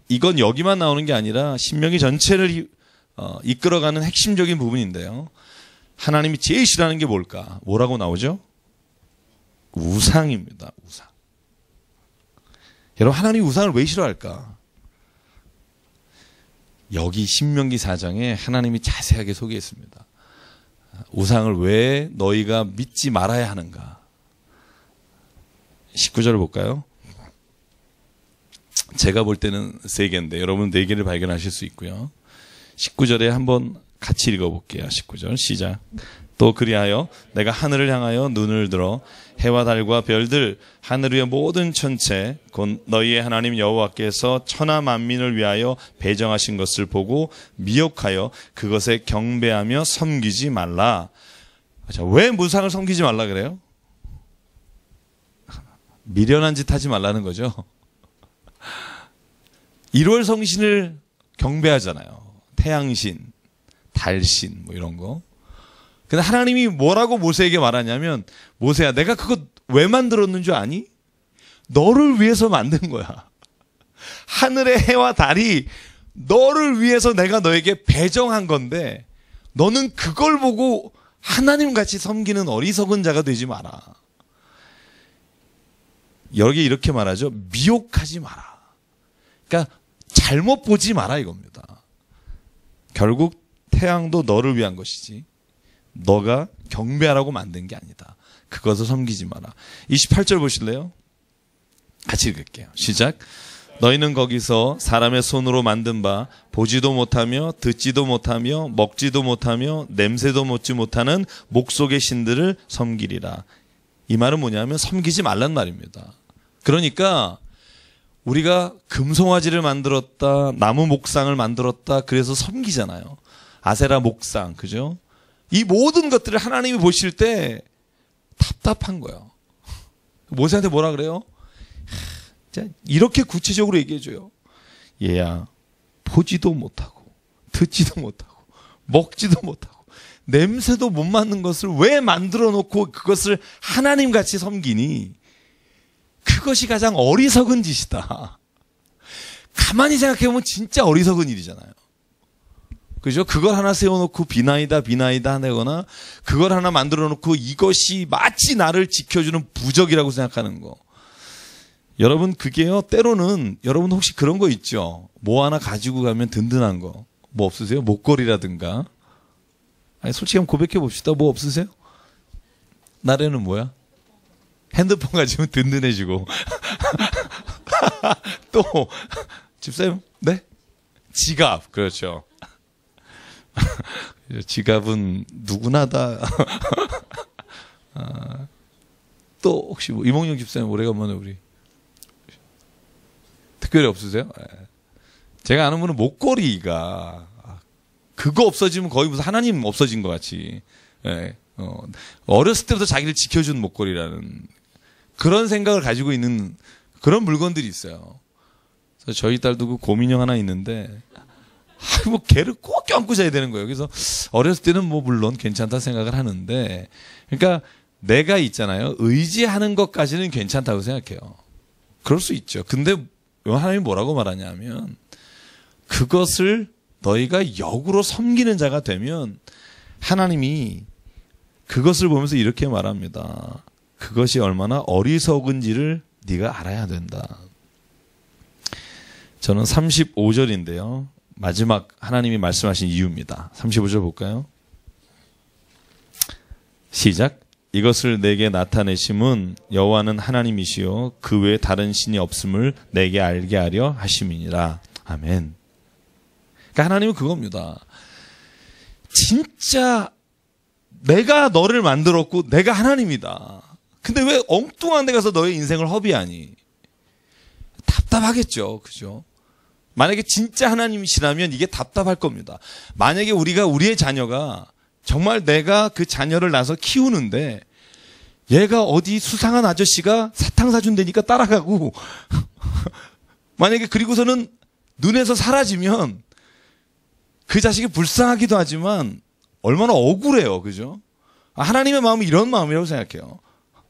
이건 여기만 나오는 게 아니라 신명기 전체를 이끌어가는 핵심적인 부분인데요. 하나님이 제일 싫어하는 게 뭘까? 뭐라고 나오죠? 우상입니다. 우상. 여러분, 하나님이 우상을 왜 싫어할까? 여기 신명기 4장에 하나님이 자세하게 소개했습니다. 우상을 왜 너희가 믿지 말아야 하는가? 19절을 볼까요? 제가 볼 때는 3개인데 여러분 4개를 발견하실 수 있고요. 19절에 한번 같이 읽어볼게요. 19절 시작. 또 그리하여 내가 하늘을 향하여 눈을 들어 해와 달과 별들 하늘 위의 모든 천체 곧 너희의 하나님 여호와께서 천하 만민을 위하여 배정하신 것을 보고 미혹하여 그것에 경배하며 섬기지 말라. 자, 왜 무상을 섬기지 말라 그래요? 미련한 짓 하지 말라는 거죠. 1월 성신을 경배하잖아요. 태양신, 달신 뭐 이런 거. 근데 하나님이 뭐라고 모세에게 말하냐면, 모세야, 내가 그거 왜 만들었는 줄 아니? 너를 위해서 만든 거야. 하늘의 해와 달이 너를 위해서 내가 너에게 배정한 건데 너는 그걸 보고 하나님같이 섬기는 어리석은 자가 되지 마라. 여기 이렇게 말하죠. 미혹하지 마라. 그러니까 잘못 보지 마라 이겁니다. 결국 태양도 너를 위한 것이지 너가 경배하라고 만든 게 아니다. 그것을 섬기지 마라. 28절 보실래요? 같이 읽을게요. 시작. 너희는 거기서 사람의 손으로 만든 바 보지도 못하며 듣지도 못하며 먹지도 못하며 냄새도 맡지 못하는 목속의 신들을 섬기리라. 이 말은 뭐냐면 섬기지 말란 말입니다. 그러니까 우리가 금송아지를 만들었다, 나무 목상을 만들었다, 그래서 섬기잖아요. 아세라 목상, 그죠? 이 모든 것들을 하나님이 보실 때 답답한 거예요. 모세한테 뭐라 그래요? 이렇게 구체적으로 얘기해줘요. 얘야, 보지도 못하고 듣지도 못하고 먹지도 못하고 냄새도 못 맡는 것을 왜 만들어 놓고 그것을 하나님같이 섬기니? 그것이 가장 어리석은 짓이다. 가만히 생각해보면 진짜 어리석은 일이잖아요. 그죠? 그걸 하나 세워놓고 비나이다 하거나 그걸 하나 만들어 놓고 이것이 마치 나를 지켜주는 부적이라고 생각하는 거. 여러분, 그게요, 때로는 여러분 혹시 그런 거 있죠? 뭐 하나 가지고 가면 든든한 거. 뭐 없으세요? 목걸이라든가. 아니, 솔직히 한번 고백해 봅시다. 뭐 없으세요? 나래는 뭐야? 핸드폰 가지면 든든해지고. 또, 집사님? 네? 지갑. 그렇죠. 지갑은 누구나 다. 또 혹시 뭐 이몽룡 집사님 오래간만에 우리 특별히 없으세요? 제가 아는 분은 목걸이가 그거 없어지면 거의 무슨 하나님 없어진 것 같이 어렸을 때부터 자기를 지켜준 목걸이라는 그런 생각을 가지고 있는 그런 물건들이 있어요. 그래서 저희 딸도 그 곰인형 하나 있는데 뭐 걔를 꼭 껴안고 자야 되는 거예요. 그래서 어렸을 때는 뭐 물론 괜찮다 생각을 하는데, 그러니까 내가 있잖아요. 의지하는 것까지는 괜찮다고 생각해요. 그럴 수 있죠. 근데 하나님이 뭐라고 말하냐면 그것을 너희가 역으로 섬기는 자가 되면 하나님이 그것을 보면서 이렇게 말합니다. 그것이 얼마나 어리석은지를 네가 알아야 된다. 저는 35절인데요. 마지막 하나님이 말씀하신 이유입니다. 35절 볼까요? 시작. 이것을 내게 나타내심은 여호와는 하나님이시요 그 외에 다른 신이 없음을 내게 알게 하려 하심이니라. 아멘. 그러니까 하나님은 그겁니다. 진짜 내가 너를 만들었고 내가 하나님이다. 근데 왜 엉뚱한 데 가서 너의 인생을 허비하니? 답답하겠죠. 그죠? 만약에 진짜 하나님이시라면 이게 답답할 겁니다. 만약에 우리의 자녀가 정말 내가 그 자녀를 낳아서 키우는데 얘가 어디 수상한 아저씨가 사탕 사준다니까 따라가고 만약에 그리고서는 눈에서 사라지면 그 자식이 불쌍하기도 하지만 얼마나 억울해요. 그죠? 하나님의 마음은 이런 마음이라고 생각해요.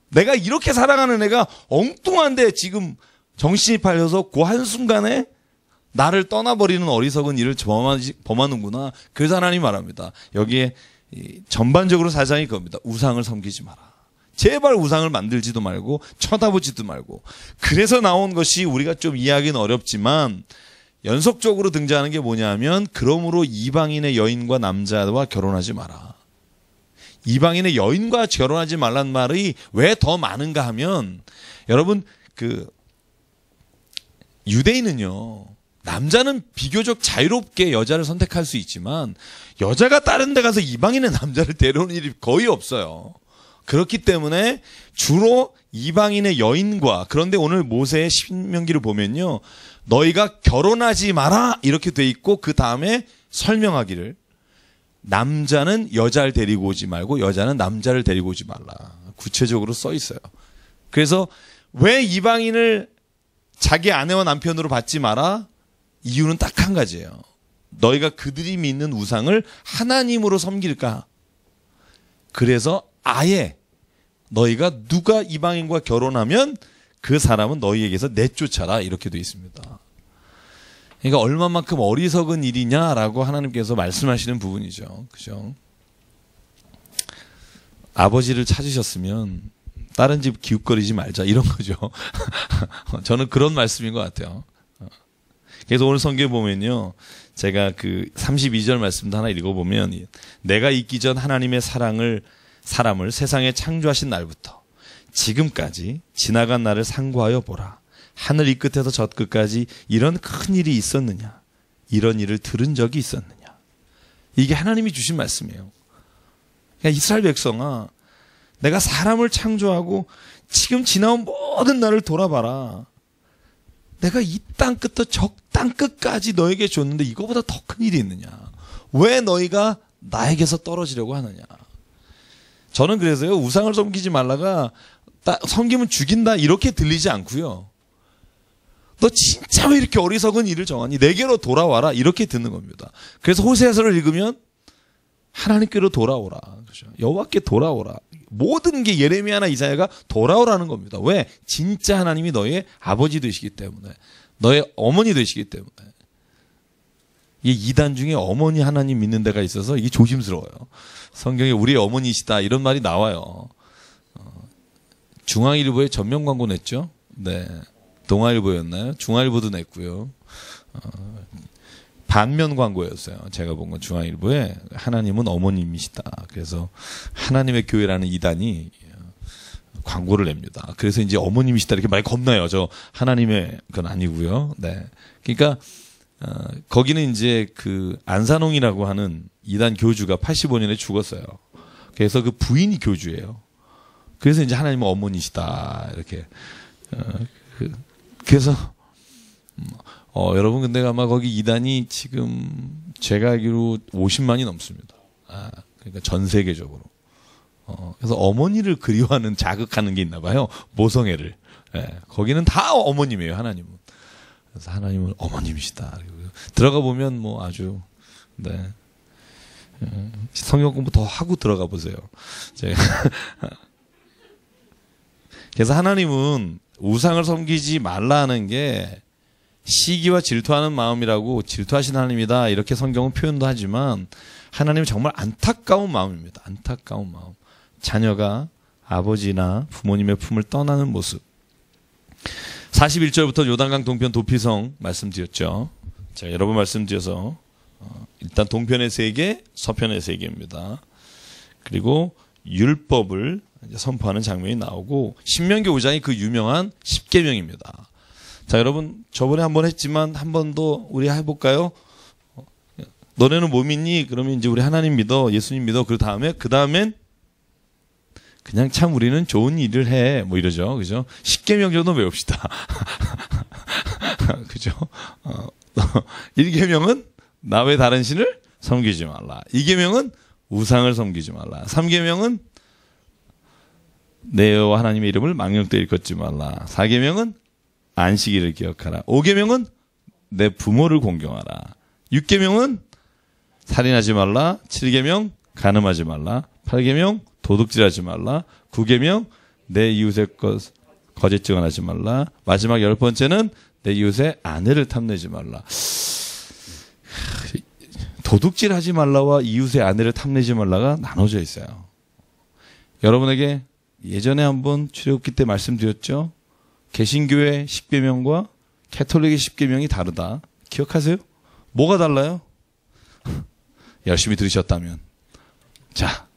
내가 이렇게 사랑하는 애가 엉뚱한데 지금 정신이 팔려서 그 한순간에 나를 떠나버리는 어리석은 일을 범하는구나. 그래서 하나님 말합니다. 여기에 전반적으로 사상이 그겁니다. 우상을 섬기지 마라. 제발 우상을 만들지도 말고 쳐다보지도 말고. 그래서 나온 것이 우리가 좀 이해하기는 어렵지만 연속적으로 등장하는 게 뭐냐면 그러므로 이방인의 여인과 남자와 결혼하지 마라. 이방인의 여인과 결혼하지 말란 말이 왜 더 많은가 하면 여러분 유대인은요. 남자는 비교적 자유롭게 여자를 선택할 수 있지만 여자가 다른 데 가서 이방인의 남자를 데려오는 일이 거의 없어요. 그렇기 때문에 주로 이방인의 여인과 그런데 오늘 모세의 신명기를 보면요. 너희가 결혼하지 마라 이렇게 돼 있고 그 다음에 설명하기를 남자는 여자를 데리고 오지 말고 여자는 남자를 데리고 오지 말라. 구체적으로 써 있어요. 그래서 왜 이방인을 자기 아내와 남편으로 받지 마라? 이유는 딱 한 가지예요. 너희가 그들이 믿는 우상을 하나님으로 섬길까? 그래서 아예 너희가 누가 이방인과 결혼하면 그 사람은 너희에게서 내쫓아라 이렇게 되어 있습니다. 그러니까 얼마만큼 어리석은 일이냐라고 하나님께서 말씀하시는 부분이죠. 그죠? 아버지를 찾으셨으면 다른 집 기웃거리지 말자 이런 거죠. 저는 그런 말씀인 것 같아요. 그래서 오늘 성경에 보면요. 제가 그 32절 말씀도 하나 읽어보면 내가 있기 전 하나님의 사람을 세상에 창조하신 날부터 지금까지 지나간 날을 상고하여 보라. 하늘 이 끝에서 저 끝까지 이런 큰 일이 있었느냐? 이런 일을 들은 적이 있었느냐? 이게 하나님이 주신 말씀이에요. 그러니까 이스라엘 백성아, 내가 사람을 창조하고 지금 지나온 모든 날을 돌아봐라. 내가 이 땅 끝부터 저 땅 끝까지 너에게 줬는데 이거보다 더 큰 일이 있느냐? 왜 너희가 나에게서 떨어지려고 하느냐? 저는 그래서요. 우상을 섬기지 말라가 섬기면 죽인다 이렇게 들리지 않고요. 너 진짜 왜 이렇게 어리석은 일을 정하니? 내게로 돌아와라 이렇게 듣는 겁니다. 그래서 호세아서를 읽으면 하나님께로 돌아오라. 그렇죠? 여호와께 돌아오라. 모든 게 예레미야나 이사야가 돌아오라는 겁니다. 왜? 진짜 하나님이 너의 아버지 되시기 때문에. 너의 어머니 되시기 때문에. 이 이단 중에 어머니 하나님 믿는 데가 있어서 이게 조심스러워요. 성경에 우리의 어머니시다 이런 말이 나와요. 중앙일보에 전면 광고 냈죠. 네, 동아일보였나요? 중앙일보도 냈고요. 반면 광고였어요. 제가 본 건 중앙일보에 하나님은 어머님이시다. 그래서 하나님의 교회라는 이단이 광고를 냅니다. 그래서 이제 어머님이시다 이렇게 많이 겁나요. 저 하나님의 건 아니고요. 네, 그러니까 거기는 이제 그 안산홍이라고 하는 이단 교주가 85년에 죽었어요. 그래서 그 부인이 교주예요. 그래서 이제 하나님은 어머니시다 이렇게. 그래서 여러분 근데 아마 거기 이단이 지금 제가 알기로 50만이 넘습니다. 그러니까 전 세계적으로. 그래서 어머니를 그리워하는 자극하는 게 있나 봐요. 모성애를. 예, 거기는 다 어머님이에요. 하나님은. 그래서 하나님은 어머님이시다. 들어가 보면 뭐 아주 네. 성경 공부 더 하고 들어가 보세요. 그래서 하나님은 우상을 섬기지 말라는 게 시기와 질투하는 마음이라고 질투하신 하나님이다 이렇게 성경은 표현도 하지만 하나님은 정말 안타까운 마음입니다. 안타까운 마음. 자녀가 아버지나 부모님의 품을 떠나는 모습. 41절부터 요단강 동편 도피성 말씀드렸죠. 제가 여러 번 말씀드려서 일단 동편의 세계, 서편의 세계입니다. 그리고 율법을 이제 선포하는 장면이 나오고 신명기 5장이 그 유명한 10계명입니다. 자, 여러분 저번에 한번 했지만 한 번 더 우리 해볼까요? 너네는 뭐 믿니? 그러면 이제 우리 하나님 믿어, 예수님 믿어. 그 다음엔 그냥 참 우리는 좋은 일을 해. 뭐 이러죠. 그죠? 10계명 정도 외웁시다. 그죠? 1계명은 나 외 다른 신을 섬기지 말라. 2계명은 우상을 섬기지 말라. 3계명은 내 여호와 하나님의 이름을 망령되이 일컫지 말라. 4계명은 안식일을 기억하라. 5계명은 내 부모를 공경하라. 6계명은 살인하지 말라. 7계명 간음하지 말라. 8계명 도둑질하지 말라. 9계명 내 이웃의 것 거짓 증언하지 말라. 마지막 10번째는 내 이웃의 아내를 탐내지 말라. 도둑질하지 말라와 이웃의 아내를 탐내지 말라가 나눠져 있어요. 여러분에게 예전에 한번 출애굽기 때 말씀드렸죠. 개신교의 10계명과 캐톨릭의 10계명이 다르다. 기억하세요? 뭐가 달라요? 열심히 들으셨다면. 자,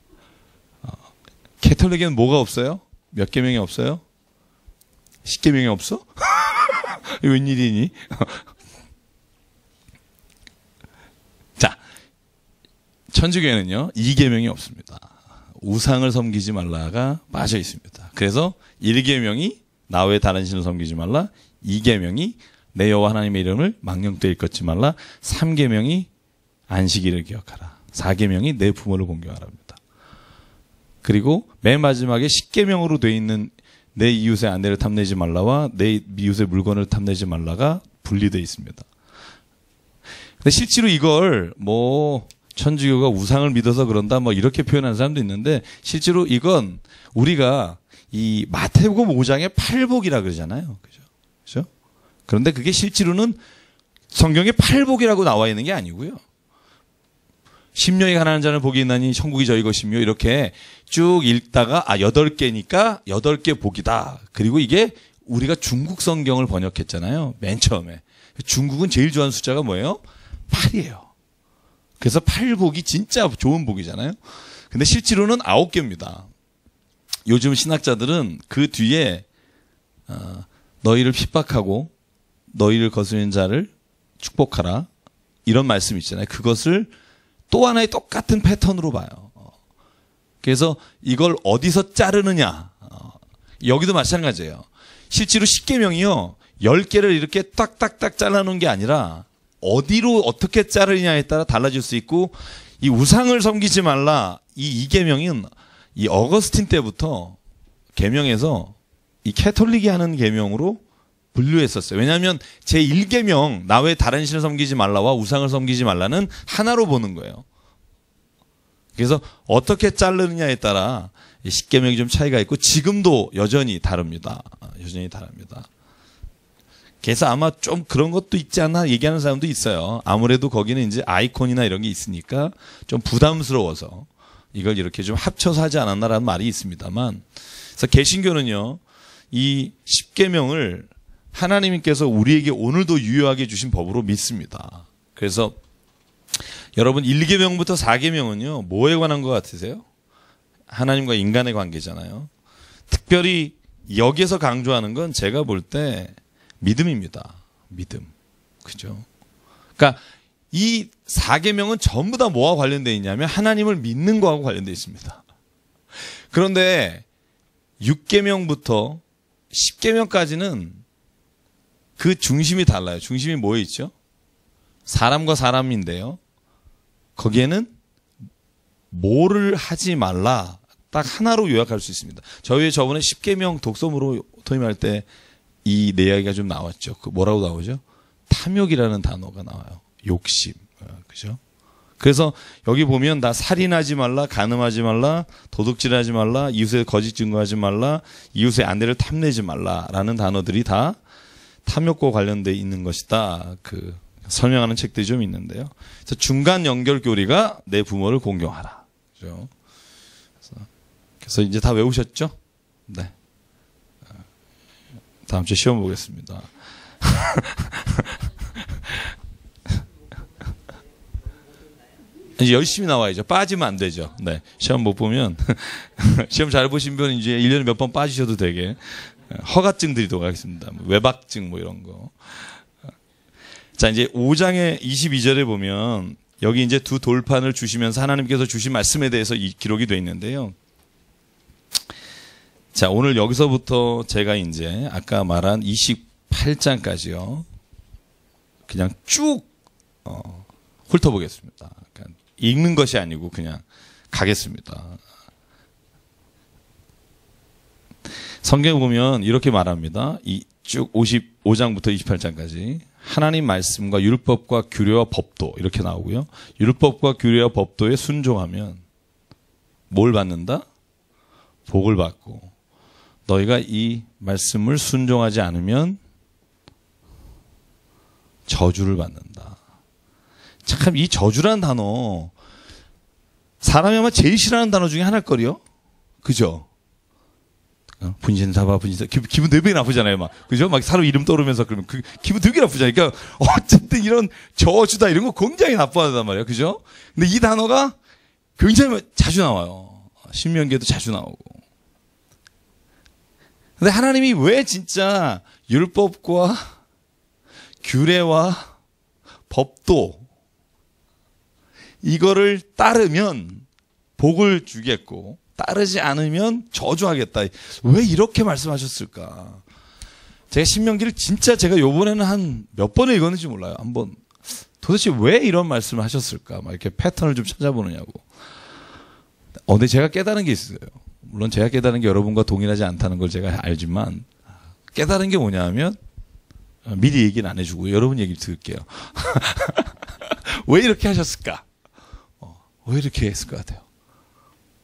캐톨릭에는 뭐가 없어요? 몇 계명이 없어요? 10계명이 없어? 웬일이니? 자, 천주교에는요 2계명이 없습니다. 우상을 섬기지 말라가 빠져 있습니다. 그래서 1계명이 나 외 다른 신을 섬기지 말라. 2계명이 내 여호와 하나님의 이름을 망령되이 일컫지 말라. 3계명이 안식일을 기억하라. 4계명이 내 부모를 공경하랍니다. 그리고 맨 마지막에 10계명으로 돼 있는 내 이웃의 아내를 탐내지 말라와 내 이웃의 물건을 탐내지 말라가 분리되어 있습니다. 근데 실제로 이걸 뭐 천주교가 우상을 믿어서 그런다 뭐 이렇게 표현하는 사람도 있는데 실제로 이건 우리가 이 마태복음 5장의 팔복이라 그러잖아요. 그죠? 그런데 그게 실제로는 성경에 팔복이라고 나와 있는 게 아니고요. 심령이 가난한 자는 복이 있나니 천국이 저희 것이며 이렇게 쭉 읽다가 8개니까 8개 복이다. 그리고 이게 우리가 중국 성경을 번역했잖아요. 맨 처음에. 중국은 제일 좋아하는 숫자가 뭐예요? 8이에요. 그래서 팔복이 진짜 좋은 복이잖아요. 근데 실제로는 9개입니다. 요즘 신학자들은 그 뒤에 너희를 핍박하고 너희를 거스르는 자를 축복하라. 이런 말씀이 있잖아요. 그것을 또 하나의 똑같은 패턴으로 봐요. 그래서 이걸 어디서 자르느냐. 여기도 마찬가지예요. 실제로 10계명이요. 10개를 이렇게 딱딱딱 잘라놓은 게 아니라 어디로 어떻게 자르느냐에 따라 달라질 수 있고 이 우상을 섬기지 말라. 이 2계명은 이 어거스틴 때부터 계명에서 이 캐톨릭이 하는 계명으로 분류했었어요. 왜냐하면 제1계명 나 외 다른 신을 섬기지 말라와 우상을 섬기지 말라는 하나로 보는 거예요. 그래서 어떻게 자르느냐에 따라 10계명이 좀 차이가 있고 지금도 여전히 다릅니다. 여전히 다릅니다. 그래서 아마 좀 그런 것도 있지 않나 얘기하는 사람도 있어요. 아무래도 거기는 이제 아이콘이나 이런 게 있으니까 좀 부담스러워서 이걸 이렇게 좀 합쳐서 하지 않았나라는 말이 있습니다만, 그래서 개신교는요 이 10계명을 하나님께서 우리에게 오늘도 유효하게 주신 법으로 믿습니다. 그래서 여러분 1계명부터 4계명은요 뭐에 관한 것 같으세요? 하나님과 인간의 관계잖아요. 특별히 여기에서 강조하는 건 제가 볼 때 믿음입니다. 믿음. 그죠? 그러니까 이 4계명은 전부 다 뭐와 관련되어 있냐면 하나님을 믿는 거하고 관련되어 있습니다. 그런데 6계명부터 10계명까지는 그 중심이 달라요. 중심이 뭐에 있죠? 사람과 사람인데요. 거기에는 뭐를 하지 말라 딱 하나로 요약할 수 있습니다. 저희 저번에 10계명 독서무로 토임할 때 이 내 이야기가 좀 나왔죠. 그 뭐라고 나오죠? 탐욕이라는 단어가 나와요. 욕심. 그죠? 그래서 여기 보면 나 살인하지 말라, 간음하지 말라, 도둑질하지 말라, 이웃의 거짓 증거하지 말라, 이웃의 아내를 탐내지 말라라는 단어들이 다 탐욕과 관련돼 있는 것이다. 그 설명하는 책들이 좀 있는데요. 그래서 중간 연결교리가 내 부모를 공경하라. 그죠? 그래서 이제 다 외우셨죠? 네. 다음 주에 시험 보겠습니다. 이제 열심히 나와야죠. 빠지면 안 되죠. 네. 시험 못 보면, 시험 잘 보신 분은 이제 1년에 몇 번 빠지셔도 되게, 허가증 드리도록 하겠습니다. 외박증 뭐 이런 거. 자, 이제 5장의 22절에 보면, 여기 이제 두 돌판을 주시면서 하나님께서 주신 말씀에 대해서 이 기록이 되어 있는데요. 자, 오늘 여기서부터 제가 이제 아까 말한 28장까지요. 그냥 쭉, 훑어보겠습니다. 그러니까 읽는 것이 아니고 그냥 가겠습니다. 성경에 보면 이렇게 말합니다. 이 쭉 55장부터 28장까지 하나님 말씀과 율법과 규례와 법도 이렇게 나오고요. 율법과 규례와 법도에 순종하면 뭘 받는다? 복을 받고 너희가 이 말씀을 순종하지 않으면 저주를 받는다. 참 이 저주라는 단어 사람이 아마 제일 싫어하는 단어 중에 하나일걸요. 그죠? 분신사바 분신사 기분 되게 나쁘잖아요. 막 그죠? 막 사람 이름 떠오르면서 그러면 기분 되게 나쁘잖아요. 그러니까 어쨌든 이런 저주다 이런 거 굉장히 나빠한단 말이에요. 그죠? 근데 이 단어가 굉장히 자주 나와요. 신명기에도 자주 나오고. 근데 하나님이 왜 진짜 율법과 규례와 법도 이거를 따르면 복을 주겠고 따르지 않으면 저주하겠다. 왜 이렇게 말씀하셨을까? 제가 신명기를 진짜 제가 요번에는 한 몇 번을 읽었는지 몰라요. 한번 도대체 왜 이런 말씀을 하셨을까? 막 이렇게 패턴을 좀 찾아보느냐고. 근데 제가 깨달은 게 있어요. 물론 제가 깨달은 게 여러분과 동일하지 않다는 걸 제가 알지만 깨달은 게 뭐냐 하면 미리 얘기는 안 해주고 여러분 얘기 들을게요. 왜 이렇게 하셨을까? 왜 이렇게 했을 것 같아요?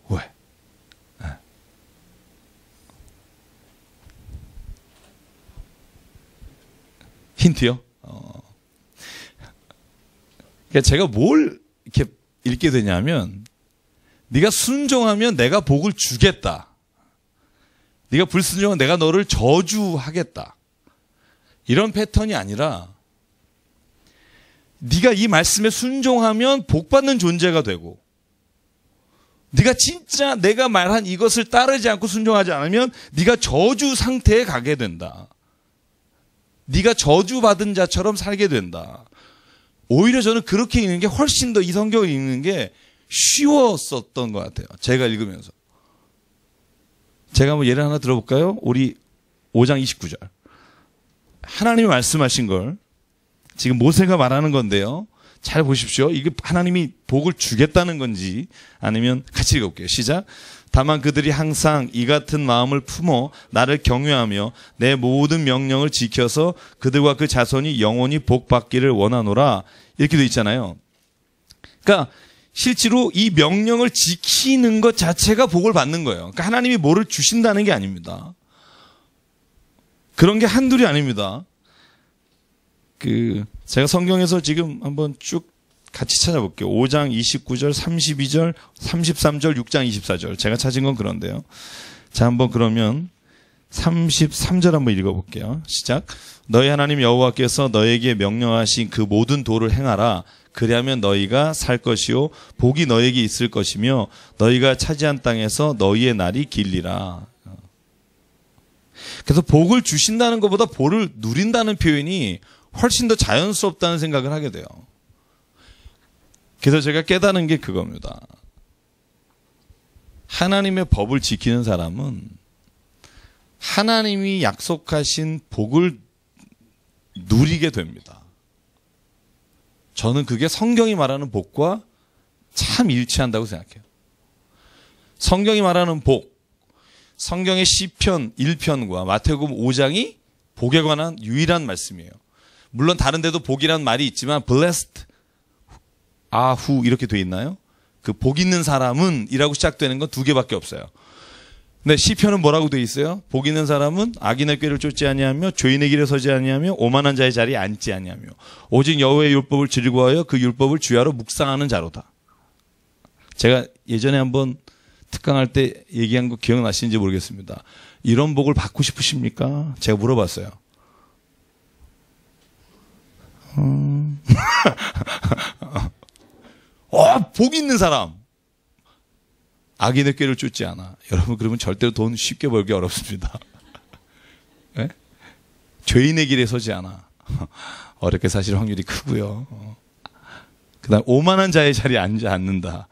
왜? 힌트요? 그러니까 제가 뭘 이렇게 읽게 되냐면 네가 순종하면 내가 복을 주겠다. 네가 불순종하면 내가 너를 저주하겠다. 이런 패턴이 아니라 네가 이 말씀에 순종하면 복받는 존재가 되고 네가 진짜 내가 말한 이것을 따르지 않고 순종하지 않으면 네가 저주 상태에 가게 된다. 네가 저주받은 자처럼 살게 된다. 오히려 저는 그렇게 읽는 게 훨씬 더 이 성경을 읽는 게 쉬웠었던 것 같아요. 제가 읽으면서. 제가 한번 예를 하나 들어볼까요? 우리 5장 29절. 하나님이 말씀하신 걸 지금 모세가 말하는 건데요. 잘 보십시오. 이게 하나님이 복을 주겠다는 건지 아니면 같이 읽어볼게요. 시작. 다만 그들이 항상 이 같은 마음을 품어 나를 경외하며 내 모든 명령을 지켜서 그들과 그 자손이 영원히 복 받기를 원하노라. 이렇게 돼 있잖아요. 그러니까 실제로 이 명령을 지키는 것 자체가 복을 받는 거예요. 그러니까 하나님이 뭐를 주신다는 게 아닙니다. 그런 게 한둘이 아닙니다. 제가 성경에서 지금 한번 쭉 같이 찾아볼게요. 5장 29절, 32절, 33절, 6장 24절. 제가 찾은 건 그런데요. 자, 한번 그러면 33절 한번 읽어볼게요. 시작. 너희 하나님 여호와께서 너에게 명령하신 그 모든 도를 행하라. 그리하면 너희가 살 것이요 복이 너에게 있을 것이며 너희가 차지한 땅에서 너희의 날이 길리라. 그래서 복을 주신다는 것보다 복을 누린다는 표현이 훨씬 더 자연스럽다는 생각을 하게 돼요. 그래서 제가 깨달은 게 그겁니다. 하나님의 법을 지키는 사람은 하나님이 약속하신 복을 누리게 됩니다. 저는 그게 성경이 말하는 복과 참 일치한다고 생각해요. 성경이 말하는 복, 성경의 시편 1편과 마태복음 5장이 복에 관한 유일한 말씀이에요. 물론 다른 데도 복이라는 말이 있지만 blessed 아후 이렇게 돼 있나요? 그 복 있는 사람은 이라고 시작되는 건 두 개밖에 없어요. 근데 시편은 뭐라고 돼 있어요? 복 있는 사람은 악인의 꾀를 쫓지 아니하며 죄인의 길에 서지 아니하며 오만한 자의 자리에 앉지 아니하며 오직 여호와의 율법을 즐거워하여 그 율법을 주야로 묵상하는 자로다. 제가 예전에 한번 특강할 때 얘기한 거 기억나시는지 모르겠습니다. 이런 복을 받고 싶으십니까? 제가 물어봤어요. 복 있는 사람. 악인의 꾀를 쫓지 않아. 여러분, 그러면 절대로 돈 쉽게 벌기 어렵습니다. 네? 죄인의 길에 서지 않아. 어렵게 사실 확률이 크고요. 그 다음, 오만한 자의 자리에 앉지 않는다.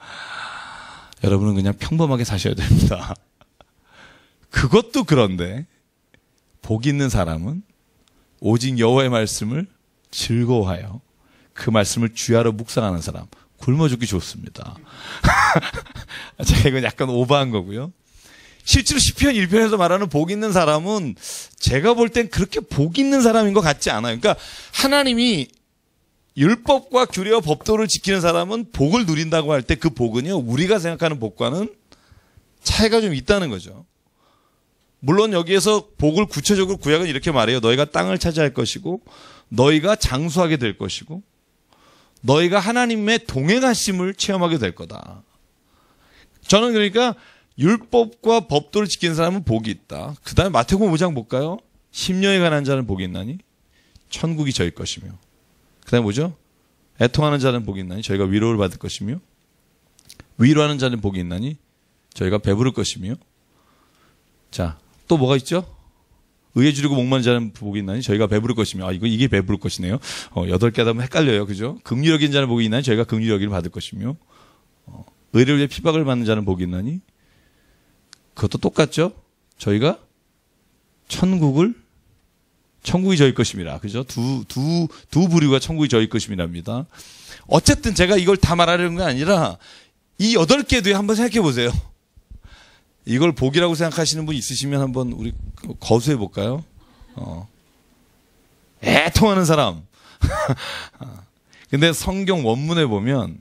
여러분은 그냥 평범하게 사셔야 됩니다. 그것도 그런데, 복 있는 사람은 오직 여호와의 말씀을 즐거워하여 그 말씀을 주야로 묵상하는 사람. 굶어 죽기 좋습니다. 제가 이건 약간 오버한 거고요. 실제로 시편 1편에서 말하는 복 있는 사람은 제가 볼 땐 그렇게 복 있는 사람인 것 같지 않아요. 그러니까 하나님이 율법과 규례와 법도를 지키는 사람은 복을 누린다고 할 때 그 복은요, 우리가 생각하는 복과는 차이가 좀 있다는 거죠. 물론 여기에서 복을 구체적으로 구약은 이렇게 말해요. 너희가 땅을 차지할 것이고 너희가 장수하게 될 것이고 너희가 하나님의 동행하심을 체험하게 될 거다. 저는 그러니까 율법과 법도를 지키는 사람은 복이 있다. 그 다음에 마태복음 5장 볼까요? 심령에 관한 자는 복이 있나니 천국이 저희 것이며, 그 다음에 뭐죠? 애통하는 자는 복이 있나니 저희가 위로를 받을 것이며, 위로하는 자는 복이 있나니 저희가 배부를 것이며, 자, 또 뭐가 있죠? 의에 주리고 목마른 자는 복이 있나니 저희가 배부를 것이며, 이게 배부를 것이네요. 8개 하다 보면 헷갈려요. 그죠? 긍휼히 여긴 자는 복이 있나니 저희가 긍휼히 여기를 받을 것이며, 의를 위해 핍박을 받는 자는 복이 있나니, 그것도 똑같죠? 저희가 천국이 저희 것임이라. 그죠? 두 부류가 천국이 저희 것임이랍니다. 어쨌든 제가 이걸 다 말하려는 게 아니라 이 8개도에 한번 생각해 보세요. 이걸 복이라고 생각하시는 분 있으시면 한번 우리 거수해 볼까요? 애통하는 사람. 근데 성경 원문에 보면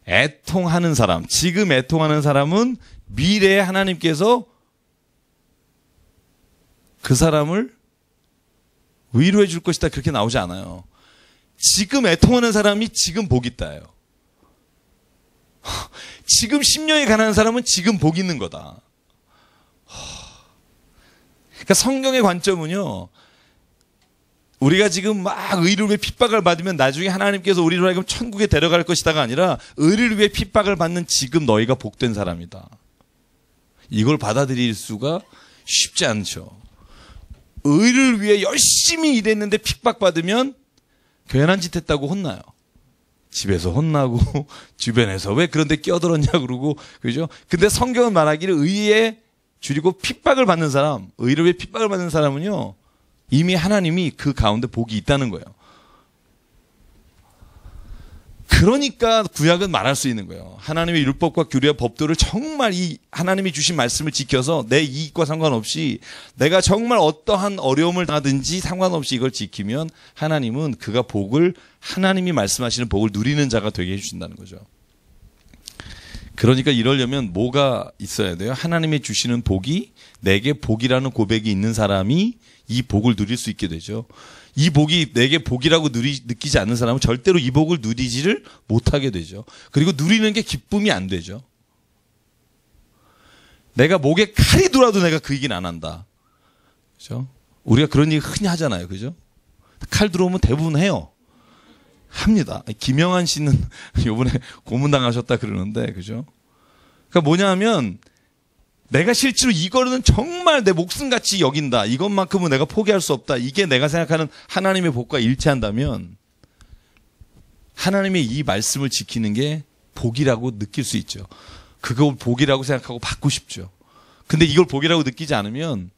애통하는 사람, 지금 애통하는 사람은 미래에 하나님께서 그 사람을 위로해 줄 것이다, 그렇게 나오지 않아요. 지금 애통하는 사람이 지금 복 있다예요. 지금 심령에 가난한 사람은 지금 복 있는 거다. 그러니까 성경의 관점은요, 우리가 지금 막 의를 위해 핍박을 받으면 나중에 하나님께서 우리를 하여금 천국에 데려갈 것이다가 아니라, 의를 위해 핍박을 받는 지금 너희가 복된 사람이다. 이걸 받아들일 수가 쉽지 않죠. 의를 위해 열심히 일했는데 핍박받으면 괜한 짓 했다고 혼나요. 집에서 혼나고 주변에서 왜 그런데 끼어들었냐 그러고, 그죠? 근데 성경은 말하기를 의에 줄이고 핍박을 받는 사람, 의를 위해 핍박을 받는 사람은요, 이미 하나님이 그 가운데 복이 있다는 거예요. 그러니까 구약은 말할 수 있는 거예요. 하나님의 율법과 규례와 법도를 정말 이 하나님이 주신 말씀을 지켜서 내 이익과 상관없이 내가 정말 어떠한 어려움을 당하든지 상관없이 이걸 지키면 하나님은 그가 복을, 하나님이 말씀하시는 복을 누리는 자가 되게 해주신다는 거죠. 그러니까 이러려면 뭐가 있어야 돼요? 하나님이 주시는 복이, 내게 복이라는 고백이 있는 사람이 이 복을 누릴 수 있게 되죠. 이 복이 내게 복이라고 느끼지 않는 사람은 절대로 이 복을 누리지를 못하게 되죠. 그리고 누리는 게 기쁨이 안 되죠. 내가 목에 칼이 들어와도 내가 그 얘기는 안 한다. 그죠? 우리가 그런 얘기 흔히 하잖아요. 그죠? 칼 들어오면 대부분 해요. 합니다. 김영한 씨는 요번에 고문당하셨다 그러는데, 그죠? 그러니까 뭐냐 하면, 내가 실제로 이거는 정말 내 목숨같이 여긴다, 이것만큼은 내가 포기할 수 없다, 이게 내가 생각하는 하나님의 복과 일치한다면 하나님의 이 말씀을 지키는 게 복이라고 느낄 수 있죠. 그걸 복이라고 생각하고 받고 싶죠. 근데 이걸 복이라고 느끼지 않으면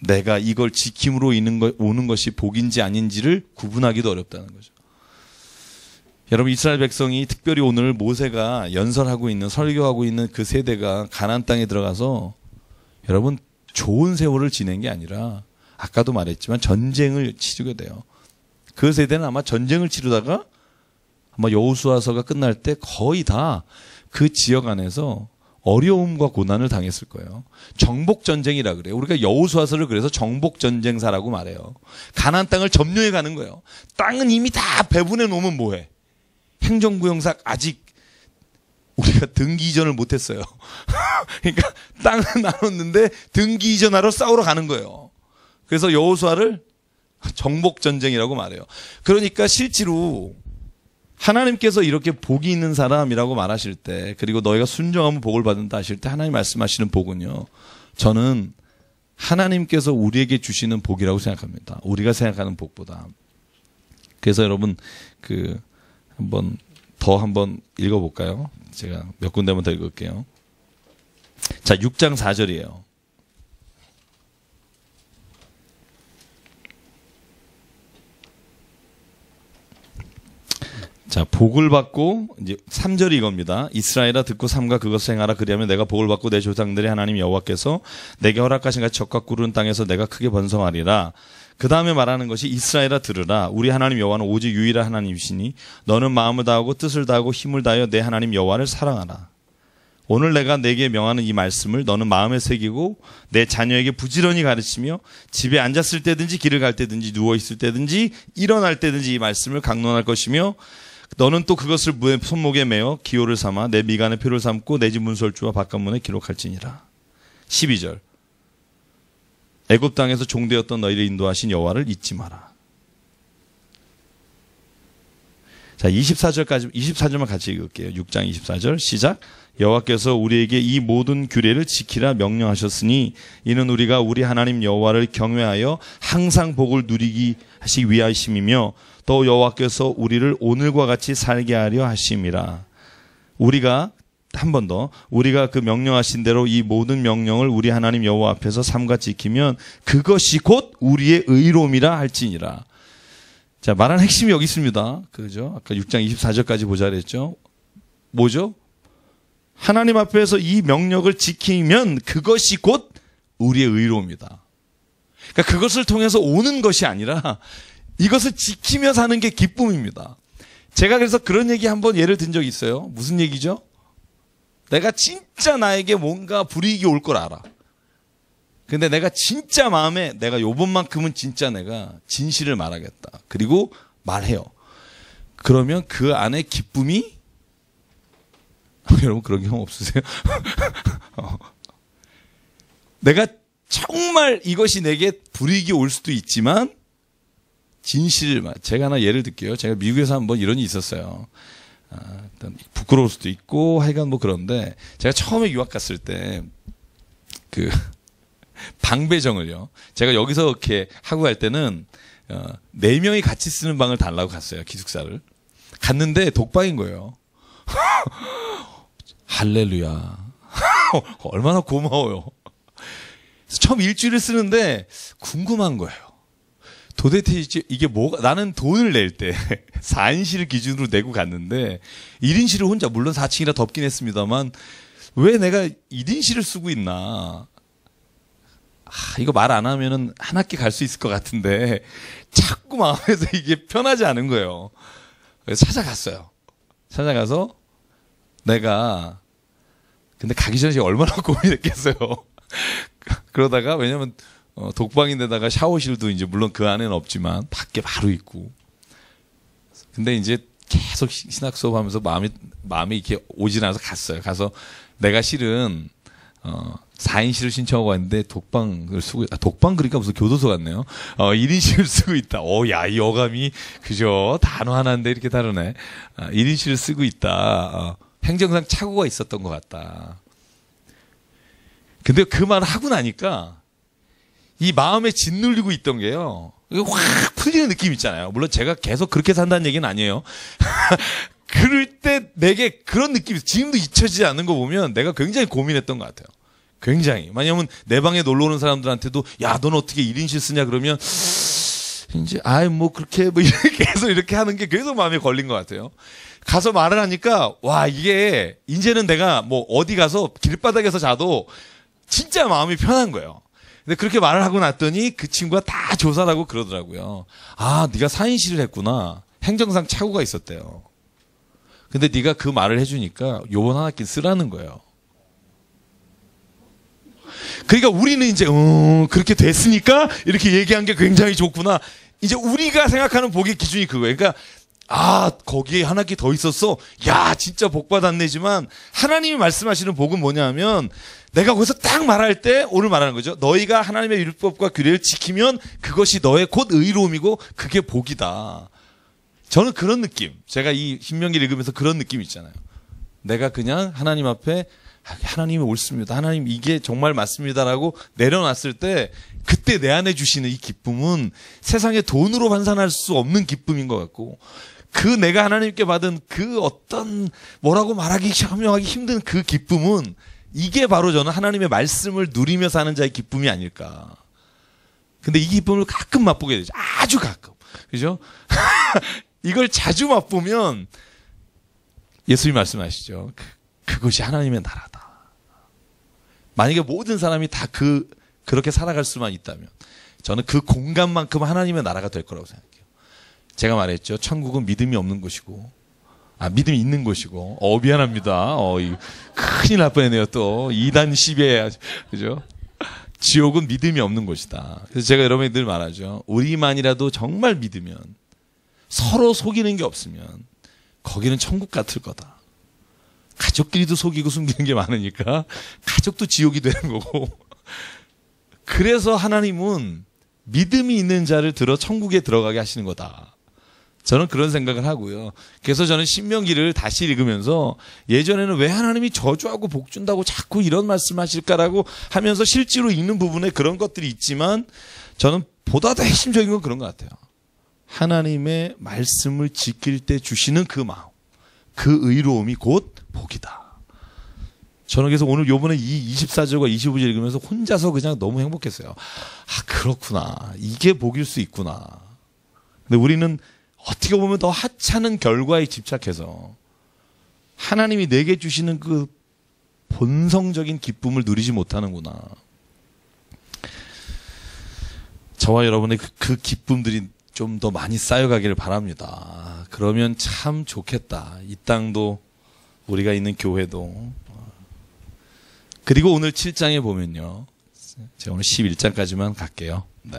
내가 이걸 지킴으로 오는 것이 복인지 아닌지를 구분하기도 어렵다는 거죠. 여러분, 이스라엘 백성이, 특별히 오늘 모세가 연설하고 있는, 설교하고 있는 그 세대가 가나안 땅에 들어가서 여러분 좋은 세월을 지낸 게 아니라, 아까도 말했지만 전쟁을 치르게 돼요. 그 세대는 아마 전쟁을 치르다가 아마 여호수아서가 끝날 때 거의 다 그 지역 안에서 어려움과 고난을 당했을 거예요. 정복전쟁이라 그래요. 우리가 여호수아서를 그래서 정복전쟁사라고 말해요. 가나안 땅을 점령해 가는 거예요. 땅은 이미 다 배분해 놓으면 뭐해? 행정구역상 아직 우리가 등기 이전을 못했어요. 그러니까 땅은 나눴는데 등기 이전하러 싸우러 가는 거예요. 그래서 여호수아를 정복전쟁이라고 말해요. 그러니까 실제로 하나님께서 이렇게 복이 있는 사람이라고 말하실 때, 그리고 너희가 순종하면 복을 받는다 하실 때 하나님 말씀하시는 복은요, 저는 하나님께서 우리에게 주시는 복이라고 생각합니다. 우리가 생각하는 복보다. 그래서 여러분 한번 읽어볼까요? 제가 몇 군데만 더 읽을게요. 자, 6장 4절이에요. 자, 복을 받고, 이제 3절이 이겁니다. 이스라엘아 듣고 삼가 그것을 행하라. 그리하면 내가 복을 받고 내 조상들의 하나님 여호와께서 내게 허락하신 같이 적과 꿀은 땅에서 내가 크게 번성하리라. 그 다음에 말하는 것이 이스라엘아 들으라. 우리 하나님 여호와는 오직 유일한 하나님이시니 너는 마음을 다하고 뜻을 다하고 힘을 다하여 내 하나님 여호와를 사랑하라. 오늘 내가 내게 명하는 이 말씀을 너는 마음에 새기고 내 자녀에게 부지런히 가르치며 집에 앉았을 때든지 길을 갈 때든지 누워있을 때든지 일어날 때든지 이 말씀을 강론할 것이며 너는 또 그것을 손목에 매어 기호를 삼아 내 미간에 표를 삼고 내 집 문설주와 바깥문에 기록할지니라. 12절. 애굽 땅에서 종되었던 너희를 인도하신 여호와를 잊지 마라. 자, 24절만 같이 읽을게요. 6장 24절 시작. 여호와께서 우리에게 이 모든 규례를 지키라 명령하셨으니 이는 우리가 우리 하나님 여호와를 경외하여 항상 복을 누리기 하시기 위하심이며 또 여호와께서 우리를 오늘과 같이 살게 하려 하심이라. 우리가 한 번 더, 우리가 그 명령하신 대로 이 모든 명령을 우리 하나님 여호와 앞에서 삼가 지키면 그것이 곧 우리의 의로움이라 할지니라. 자, 말하는 핵심이 여기 있습니다. 그죠? 아까 6장 24절까지 보자 그랬죠. 뭐죠? 하나님 앞에서 이 명령을 지키면 그것이 곧 우리의 의로움이다. 그러니까 그것을 통해서 오는 것이 아니라 이것을 지키며 사는 게 기쁨입니다. 제가 그래서 그런 얘기 한번 예를 든 적이 있어요. 무슨 얘기죠? 내가 진짜 나에게 뭔가 불이익이 올 걸 알아. 근데 내가 진짜 마음에 내가 요번만큼은 진짜 내가 진실을 말하겠다. 그리고 말해요. 그러면 그 안에 기쁨이 여러분 그런 경험 없으세요? 내가 정말 이것이 내게 불이익이 올 수도 있지만 진실을 제가 하나 예를 들게요. 제가 미국에서 한번 이런 일이 있었어요. 일단 부끄러울 수도 있고 하여간 뭐 그런데 제가 처음에 유학 갔을 때 그 방배정을요. 제가 여기서 이렇게 하고 갈 때는 4명이 같이 쓰는 방을 달라고 갔어요. 기숙사를. 갔는데 독방인 거예요. 할렐루야. 얼마나 고마워요. 처음 일주일을 쓰는데 궁금한 거예요. 도대체 이게 뭐가, 나는 돈을 낼 때 4인실을 기준으로 내고 갔는데 1인실을 혼자, 물론 4층이라 덥긴 했습니다만 왜 내가 1인실을 쓰고 있나. 이거 말 안 하면은 한 학기 갈 수 있을 것 같은데 자꾸 마음에서 이게 편하지 않은 거예요. 그래서 찾아갔어요. 찾아가서 내가 근데 가기 전에 제가 얼마나 고민했겠어요. 그러다가 왜냐면 독방인데다가 샤워실도 이제 물론 그 안에는 없지만 밖에 바로 있고. 근데 이제 계속 신학 수업하면서 마음이 이렇게 오질 않아서 갔어요. 가서 내가 실은 4인실을 신청하고 왔는데 독방을 쓰고 독방 그러니까 무슨 교도소 같네요. 1인실을 쓰고 있다. 야, 이 어감이 그죠? 단어 하나인데 이렇게 다르네. 1인실을 쓰고 있다. 행정상 착오가 있었던 것 같다. 근데 그 말을 하고 나니까 이 마음에 짓눌리고 있던 게요. 확 풀리는 느낌 있잖아요. 물론 제가 계속 그렇게 산다는 얘기는 아니에요. 그럴 때 내게 그런 느낌이 지금도 잊혀지지 않는 거 보면 내가 굉장히 고민했던 것 같아요. 굉장히. 왜냐면 내 방에 놀러 오는 사람들한테도 야, 넌 어떻게 1인실 쓰냐 그러면 이제 뭐 그렇게 뭐 이렇게 계속 이렇게 하는 게 계속 마음에 걸린 것 같아요. 가서 말을 하니까 와, 이게 이제는 내가 뭐 어디 가서 길바닥에서 자도 진짜 마음이 편한 거예요. 근데 그렇게 말을 하고 났더니 그 친구가 다 조사를 하고 그러더라고요. 네가 4인실을 했구나. 행정상 착오가 있었대요. 근데 네가 그 말을 해주니까 요번 한 학기 쓰라는 거예요. 그러니까 우리는 이제 그렇게 됐으니까 이렇게 얘기한 게 굉장히 좋구나. 이제 우리가 생각하는 복의 기준이 그거예요. 그러니까 거기에 한 학기 더 있었어. 야, 진짜 복 받았네지만 하나님이 말씀하시는 복은 뭐냐면 내가 거기서 딱 말할 때 오늘 말하는 거죠. 너희가 하나님의 율법과 규례를 지키면 그것이 너의 곧 의로움이고 그게 복이다. 저는 그런 느낌, 제가 이 신명기를 읽으면서 그런 느낌 있잖아요. 내가 그냥 하나님 앞에 하나님이 옳습니다, 하나님 이게 정말 맞습니다라고 내려놨을 때 그때 내 안에 주시는 이 기쁨은 세상에 돈으로 환산할 수 없는 기쁨인 것 같고, 그 내가 하나님께 받은 그 어떤 뭐라고 말하기 설명하기 힘든 그 기쁨은 이게 바로 저는 하나님의 말씀을 누리며 사는 자의 기쁨이 아닐까. 근데 이 기쁨을 가끔 맛보게 되죠. 아주 가끔. 그죠? 이걸 자주 맛보면 예수님 말씀하시죠. 그것이 하나님의 나라다. 만약에 모든 사람이 다 그렇게 살아갈 수만 있다면 저는 그 공간만큼 하나님의 나라가 될 거라고 생각해요. 제가 말했죠. 천국은 믿음이 없는 곳이고, 믿음이 있는 곳이고, 미안합니다. 큰일 날 뻔했네요. 또 2단 10에, 그죠? 지옥은 믿음이 없는 곳이다. 그래서 제가 여러분이 늘 말하죠. 우리만이라도 정말 믿으면, 서로 속이는 게 없으면 거기는 천국 같을 거다. 가족끼리도 속이고 숨기는 게 많으니까 가족도 지옥이 되는 거고. 그래서 하나님은 믿음이 있는 자를 들어 천국에 들어가게 하시는 거다. 저는 그런 생각을 하고요. 그래서 저는 신명기를 다시 읽으면서 예전에는 왜 하나님이 저주하고 복 준다고 자꾸 이런 말씀하실까라고 하면서 실제로 읽는 부분에 그런 것들이 있지만, 저는 보다 더 핵심적인 건 그런 것 같아요. 하나님의 말씀을 지킬 때 주시는 그 마음, 그 의로움이 곧 복이다. 저는 그래서 오늘 요번에 이 24절과 25절 읽으면서 혼자서 그냥 너무 행복했어요. 그렇구나. 이게 복일 수 있구나. 근데 우리는 어떻게 보면 더 하찮은 결과에 집착해서 하나님이 내게 주시는 그 본성적인 기쁨을 누리지 못하는구나. 저와 여러분의 그 기쁨들이 좀 더 많이 쌓여가기를 바랍니다. 그러면 참 좋겠다. 이 땅도 우리가 있는 교회도. 그리고 오늘 7장에 보면요. 제가 오늘 11장까지만 갈게요. 네.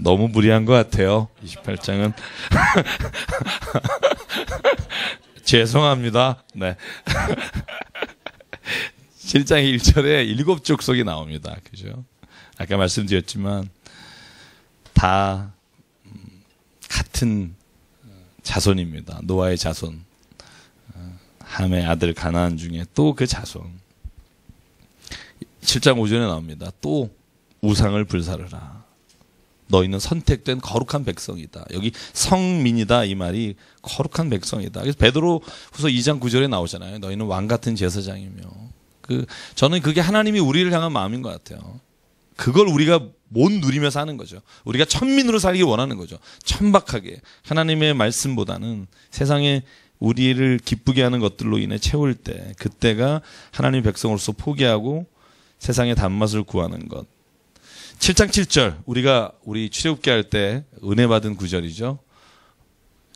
너무 무리한 것 같아요. 28장은. 죄송합니다. 네. 7장 1절에 7족속이 나옵니다. 그죠? 아까 말씀드렸지만 다 같은 자손입니다. 노아의 자손. 함의 아들 가나안 중에 또 그 자손. 7장 5절에 나옵니다. 또 우상을 불사르라. 너희는 선택된 거룩한 백성이다. 여기 성민이다 이 말이 거룩한 백성이다. 그래서 베드로후서 2장 9절에 나오잖아요. 너희는 왕 같은 제사장이며. 저는 그게 하나님이 우리를 향한 마음인 것 같아요. 그걸 우리가 못 누리며 사는 거죠. 우리가 천민으로 살기 원하는 거죠. 천박하게 하나님의 말씀보다는 세상에 우리를 기쁘게 하는 것들로 인해 채울 때, 그때가 하나님의 백성으로서 포기하고 세상의 단맛을 구하는 것. 7장 7절 우리 출애굽기 할 때 은혜 받은 구절이죠.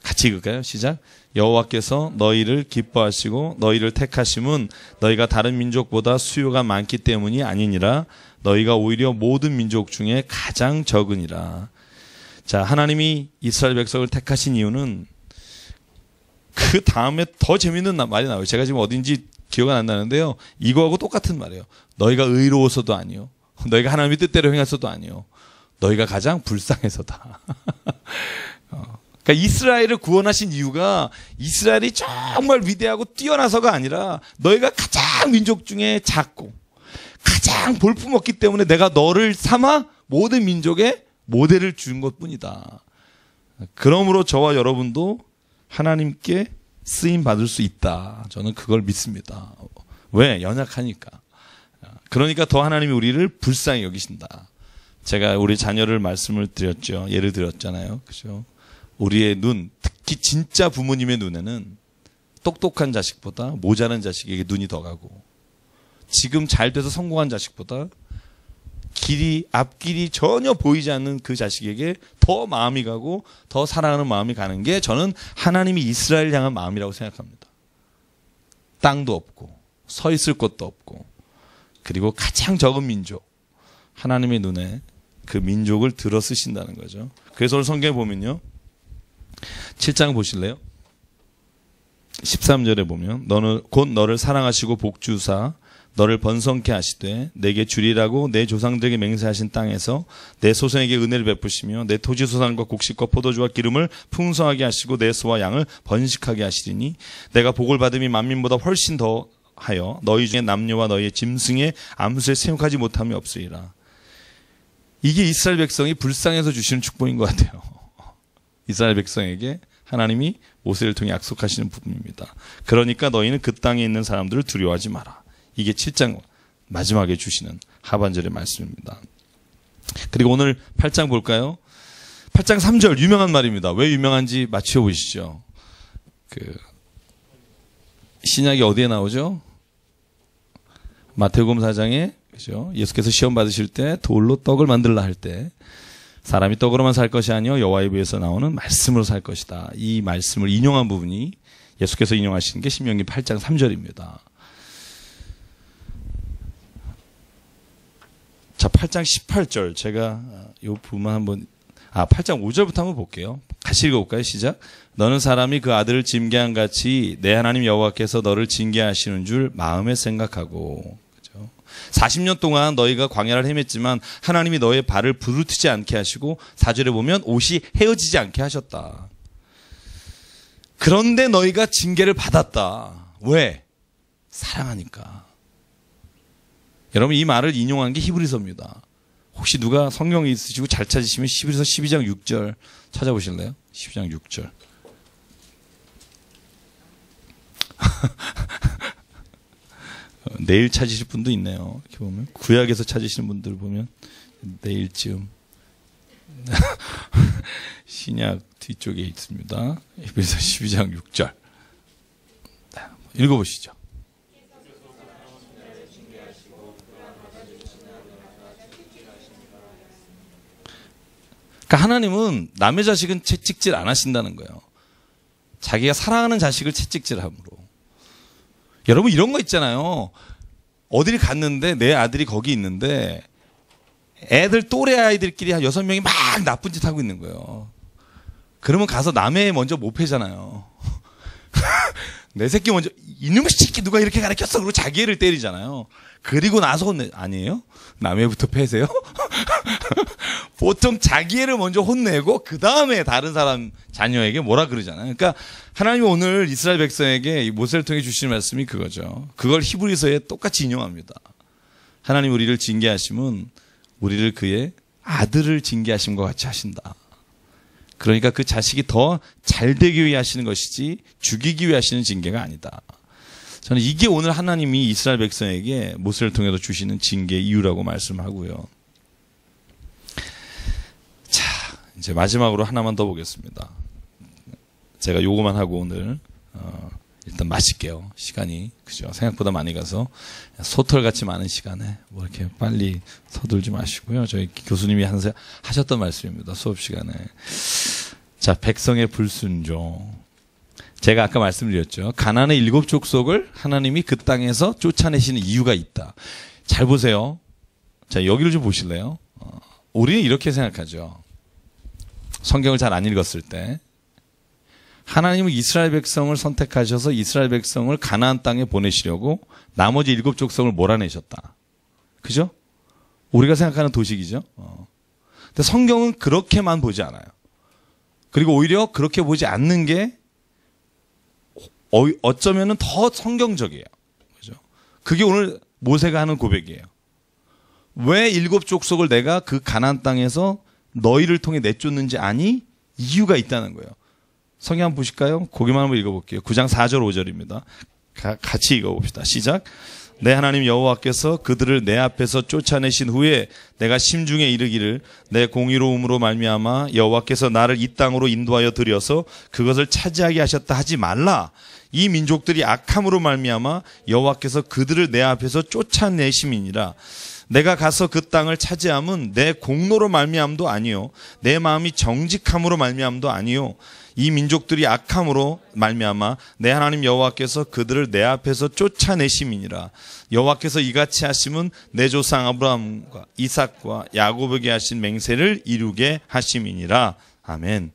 같이 읽을까요? 시작. 여호와께서 너희를 기뻐하시고 너희를 택하심은 너희가 다른 민족보다 수요가 많기 때문이 아니니라. 너희가 오히려 모든 민족 중에 가장 적으니라. 자, 하나님이 이스라엘 백성을 택하신 이유는 그 다음에 더 재밌는 말이 나와요. 제가 지금 어딘지 기억은 안 나는데요. 이거하고 똑같은 말이에요. 너희가 의로워서도 아니요. 너희가 하나님의 뜻대로 행해서도 아니요. 너희가 가장 불쌍해서다. 그러니까 이스라엘을 구원하신 이유가 이스라엘이 정말 위대하고 뛰어나서가 아니라 너희가 가장 민족 중에 작고 가장 볼품없기 때문에 내가 너를 삼아 모든 민족에 모델을 준 것뿐이다. 그러므로 저와 여러분도 하나님께 쓰임 받을 수 있다. 저는 그걸 믿습니다. 왜? 연약하니까. 그러니까 더 하나님이 우리를 불쌍히 여기신다. 제가 우리 자녀를 말씀을 드렸죠. 예를 들었잖아요. 그죠? 우리의 눈, 특히 진짜 부모님의 눈에는 똑똑한 자식보다 모자란 자식에게 눈이 더 가고, 지금 잘 돼서 성공한 자식보다 앞길이 전혀 보이지 않는 그 자식에게 더 마음이 가고 더 사랑하는 마음이 가는 게 저는 하나님이 이스라엘 향한 마음이라고 생각합니다. 땅도 없고 서 있을 곳도 없고 그리고 가장 적은 민족, 하나님의 눈에 그 민족을 들어 쓰신다는 거죠. 그래서 오늘 성경에 보면요, 7장 보실래요? 13절에 보면 곧 너를 사랑하시고 복주사 너를 번성케 하시되 내게 주리라고 내 조상들에게 맹세하신 땅에서 내 소생에게 은혜를 베푸시며 내 토지 소산과 곡식과 포도주와 기름을 풍성하게 하시고 내 소와 양을 번식하게 하시리니 내가 복을 받음이 만민보다 훨씬 더 하여 너희 중에 남녀와 너희의 짐승의 암수에 생육하지 못함이 없으리라. 이게 이스라엘 백성이 불쌍해서 주시는 축복인 것 같아요. 이스라엘 백성에게 하나님이 모세를 통해 약속하시는 부분입니다. 그러니까 너희는 그 땅에 있는 사람들을 두려워하지 마라. 이게 7장 마지막에 주시는 하반절의 말씀입니다. 그리고 오늘 8장 볼까요? 8장 3절 유명한 말입니다. 왜 유명한지 맞춰보시죠. 신약이 어디에 나오죠? 마태복음 4장에 그죠? 예수께서 시험 받으실 때 돌로 떡을 만들라 할 때 사람이 떡으로만 살 것이 아니요 여호와 입에서 나오는 말씀으로 살 것이다. 이 말씀을 인용한 부분이 예수께서 인용하신 게 신명기 8장 3절입니다. 자, 8장 18절 제가 이 부분 한번 8장 5절부터 한번 볼게요. 같이 읽어볼까요? 시작. 너는 사람이 그 아들을 징계한 같이 내 하나님 여호와께서 너를 징계하시는 줄 마음에 생각하고. 40년 동안 너희가 광야를 헤맸지만 하나님이 너의 발을 부르트지 않게 하시고 4절에 보면 옷이 헤어지지 않게 하셨다. 그런데 너희가 징계를 받았다. 왜? 사랑하니까. 여러분 이 말을 인용한 게 히브리서입니다. 혹시 누가 성경이 있으시고 잘 찾으시면 히브리서 12장 6절 찾아보실래요? 12장 6절. 내일 찾으실 분도 있네요. 이렇게 보면 구약에서 찾으시는 분들 보면 내일쯤 신약 뒤쪽에 있습니다. 히브리서 12장 6절 읽어보시죠. 그러니까 하나님은 남의 자식은 채찍질 안 하신다는 거예요. 자기가 사랑하는 자식을 채찍질함으로. 여러분 이런 거 있잖아요. 어디를 갔는데 내 아들이 거기 있는데 애들 또래 아이들끼리 한 6명이 막 나쁜 짓 하고 있는 거예요. 그러면 가서 남의 먼저 못 패잖아요. 내 새끼 먼저 이놈의 새끼 누가 이렇게 가르쳤어 그러고 자기 애를 때리잖아요. 그리고 나서 혼내 아니에요? 남의 애부터 패세요? 보통 자기 애를 먼저 혼내고 그 다음에 다른 사람 자녀에게 뭐라 그러잖아요. 그러니까 하나님이 오늘 이스라엘 백성에게 이 모세를 통해 주시는 말씀이 그거죠. 그걸 히브리서에 똑같이 인용합니다. 하나님 우리를 징계하심은 우리를 그의 아들을 징계하심과 같이 하신다. 그러니까 그 자식이 더 잘되기 위해 하시는 것이지 죽이기 위해 하시는 징계가 아니다. 저는 이게 오늘 하나님이 이스라엘 백성에게 모세를 통해서 주시는 징계의 이유라고 말씀하고요. 자, 이제 마지막으로 하나만 더 보겠습니다. 제가 요거만 하고 오늘 일단 마칠게요. 시간이 그죠? 생각보다 많이 가서 소털같이 많은 시간에 뭐 이렇게 빨리 서둘지 마시고요. 저희 교수님이 항상 하셨던 말씀입니다. 수업 시간에. 자, 백성의 불순종. 제가 아까 말씀드렸죠. 가나안의 7 족속을 하나님이 그 땅에서 쫓아내시는 이유가 있다. 잘 보세요. 자, 여기를 좀 보실래요? 우리는 이렇게 생각하죠. 성경을 잘 안 읽었을 때. 하나님은 이스라엘 백성을 선택하셔서 이스라엘 백성을 가나안 땅에 보내시려고 나머지 7 족속을 몰아내셨다. 그죠? 우리가 생각하는 도식이죠. 근데 성경은 그렇게만 보지 않아요. 그리고 오히려 그렇게 보지 않는 게 어쩌면은 더 성경적이에요. 그죠? 그게 오늘 모세가 하는 고백이에요. 왜 7 족속을 내가 그 가나안 땅에서 너희를 통해 내쫓는지 아니? 이유가 있다는 거예요. 성경 한번 보실까요? 거기만 한번 읽어볼게요. 9장 4절 5절입니다. 같이 읽어봅시다. 시작. 내 하나님 여호와께서 그들을 내 앞에서 쫓아내신 후에 내가 심중에 이르기를 내 공의로움으로 말미암아 여호와께서 나를 이 땅으로 인도하여 들여서 그것을 차지하게 하셨다 하지 말라. 이 민족들이 악함으로 말미암아 여호와께서 그들을 내 앞에서 쫓아내심이니라. 내가 가서 그 땅을 차지함은 내 공로로 말미암도 아니요 내 마음이 정직함으로 말미암도 아니요 이 민족들이 악함으로 말미암아 내 하나님 여호와께서 그들을 내 앞에서 쫓아내심이니라. 여호와께서 이같이 하심은 내 조상 아브라함과 이삭과 야곱에게 하신 맹세를 이루게 하심이니라. 아멘.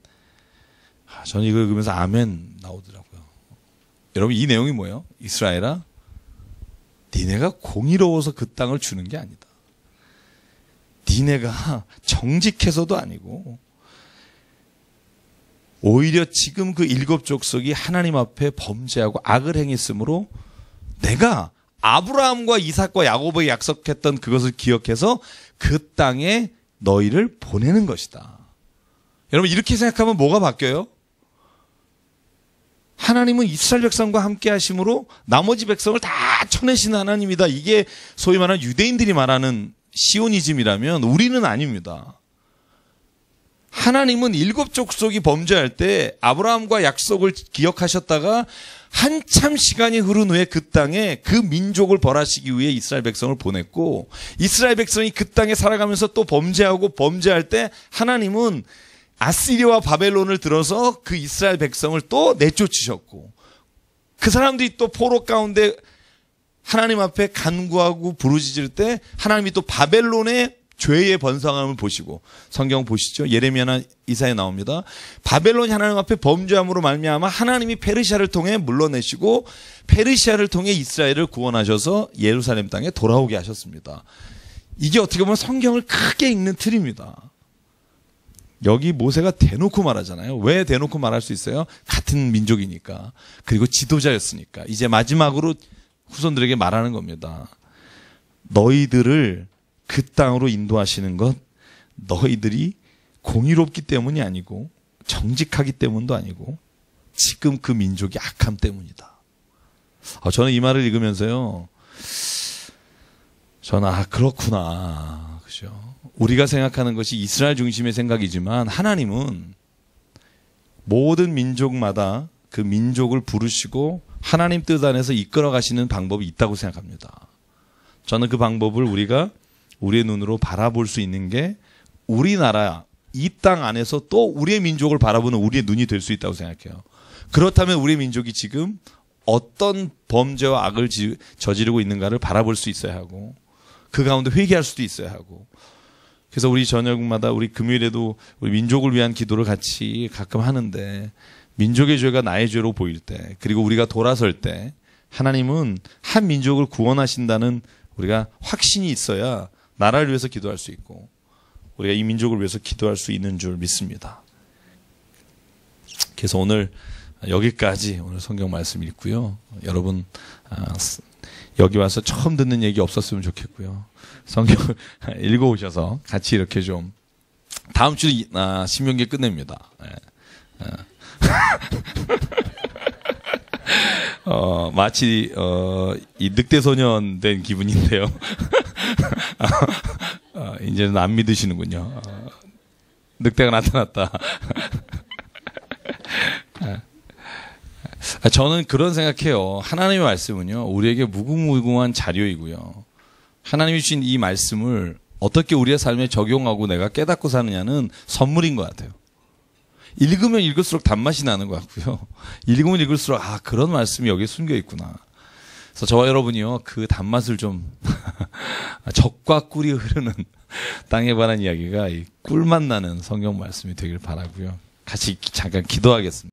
저는 이걸 읽으면서 아멘 나오더라고요. 여러분 이 내용이 뭐예요? 이스라엘아 니네가 공의로워서 그 땅을 주는 게 아니다. 니네가 정직해서도 아니고 오히려 지금 그 7 족속이 하나님 앞에 범죄하고 악을 행했으므로 내가 아브라함과 이삭과 야곱에게 약속했던 그것을 기억해서 그 땅에 너희를 보내는 것이다. 여러분 이렇게 생각하면 뭐가 바뀌어요? 하나님은 이스라엘 백성과 함께 하심으로 나머지 백성을 다 쳐내신 하나님이다. 이게 소위 말하는 유대인들이 말하는 시오니즘이라면 우리는 아닙니다. 하나님은 7 족속이 범죄할 때 아브라함과 약속을 기억하셨다가 한참 시간이 흐른 후에 그 땅에 그 민족을 벌하시기 위해 이스라엘 백성을 보냈고 이스라엘 백성이 그 땅에 살아가면서 또 범죄하고 범죄할 때 하나님은 아시리아와 바벨론을 들어서 그 이스라엘 백성을 또 내쫓으셨고 그 사람들이 또 포로 가운데 하나님 앞에 간구하고 부르짖을 때 하나님이 또 바벨론의 죄의 번성함을 보시고 성경 보시죠. 예레미야나 이사야에 나옵니다. 바벨론이 하나님 앞에 범죄함으로 말미암아 하나님이 페르시아를 통해 물러내시고 페르시아를 통해 이스라엘을 구원하셔서 예루살렘 땅에 돌아오게 하셨습니다. 이게 어떻게 보면 성경을 크게 읽는 틀입니다. 여기 모세가 대놓고 말하잖아요. 왜 대놓고 말할 수 있어요? 같은 민족이니까. 그리고 지도자였으니까. 이제 마지막으로 후손들에게 말하는 겁니다. 너희들을 그 땅으로 인도하시는 것 너희들이 공의롭기 때문이 아니고 정직하기 때문도 아니고 지금 그 민족이 악함 때문이다. 저는 이 말을 읽으면서요. 저는 그렇구나. 그죠? 우리가 생각하는 것이 이스라엘 중심의 생각이지만 하나님은 모든 민족마다 그 민족을 부르시고 하나님 뜻 안에서 이끌어 가시는 방법이 있다고 생각합니다. 저는 그 방법을 우리가 우리의 눈으로 바라볼 수 있는 게 우리나라 이 땅 안에서 또 우리의 민족을 바라보는 우리의 눈이 될 수 있다고 생각해요. 그렇다면 우리의 민족이 지금 어떤 범죄와 악을 저지르고 있는가를 바라볼 수 있어야 하고 그 가운데 회개할 수도 있어야 하고 그래서 우리 저녁마다 우리 금요일에도 우리 민족을 위한 기도를 같이 가끔 하는데 민족의 죄가 나의 죄로 보일 때 그리고 우리가 돌아설 때 하나님은 한 민족을 구원하신다는 우리가 확신이 있어야 나라를 위해서 기도할 수 있고 우리가 이 민족을 위해서 기도할 수 있는 줄 믿습니다. 그래서 오늘 여기까지 오늘 성경 말씀 읽고요. 여러분 여기 와서 처음 듣는 얘기 없었으면 좋겠고요. 성경을 읽어오셔서 같이 이렇게 좀 다음 주 신명기 끝냅니다. 마치 이 늑대소년 된 기분인데요. 이제는 안 믿으시는군요. 늑대가 나타났다. 저는 그런 생각해요. 하나님의 말씀은요, 우리에게 무궁무궁한 자료이고요. 하나님이 주신 이 말씀을 어떻게 우리의 삶에 적용하고 내가 깨닫고 사느냐는 선물인 것 같아요. 읽으면 읽을수록 단맛이 나는 것 같고요. 읽으면 읽을수록 그런 말씀이 여기에 숨겨 있구나. 그래서 저와 여러분이요, 그 단맛을 좀 적과 꿀이 흐르는 땅에 관한 이야기가 꿀맛 나는 성경 말씀이 되길 바라고요. 같이 잠깐 기도하겠습니다.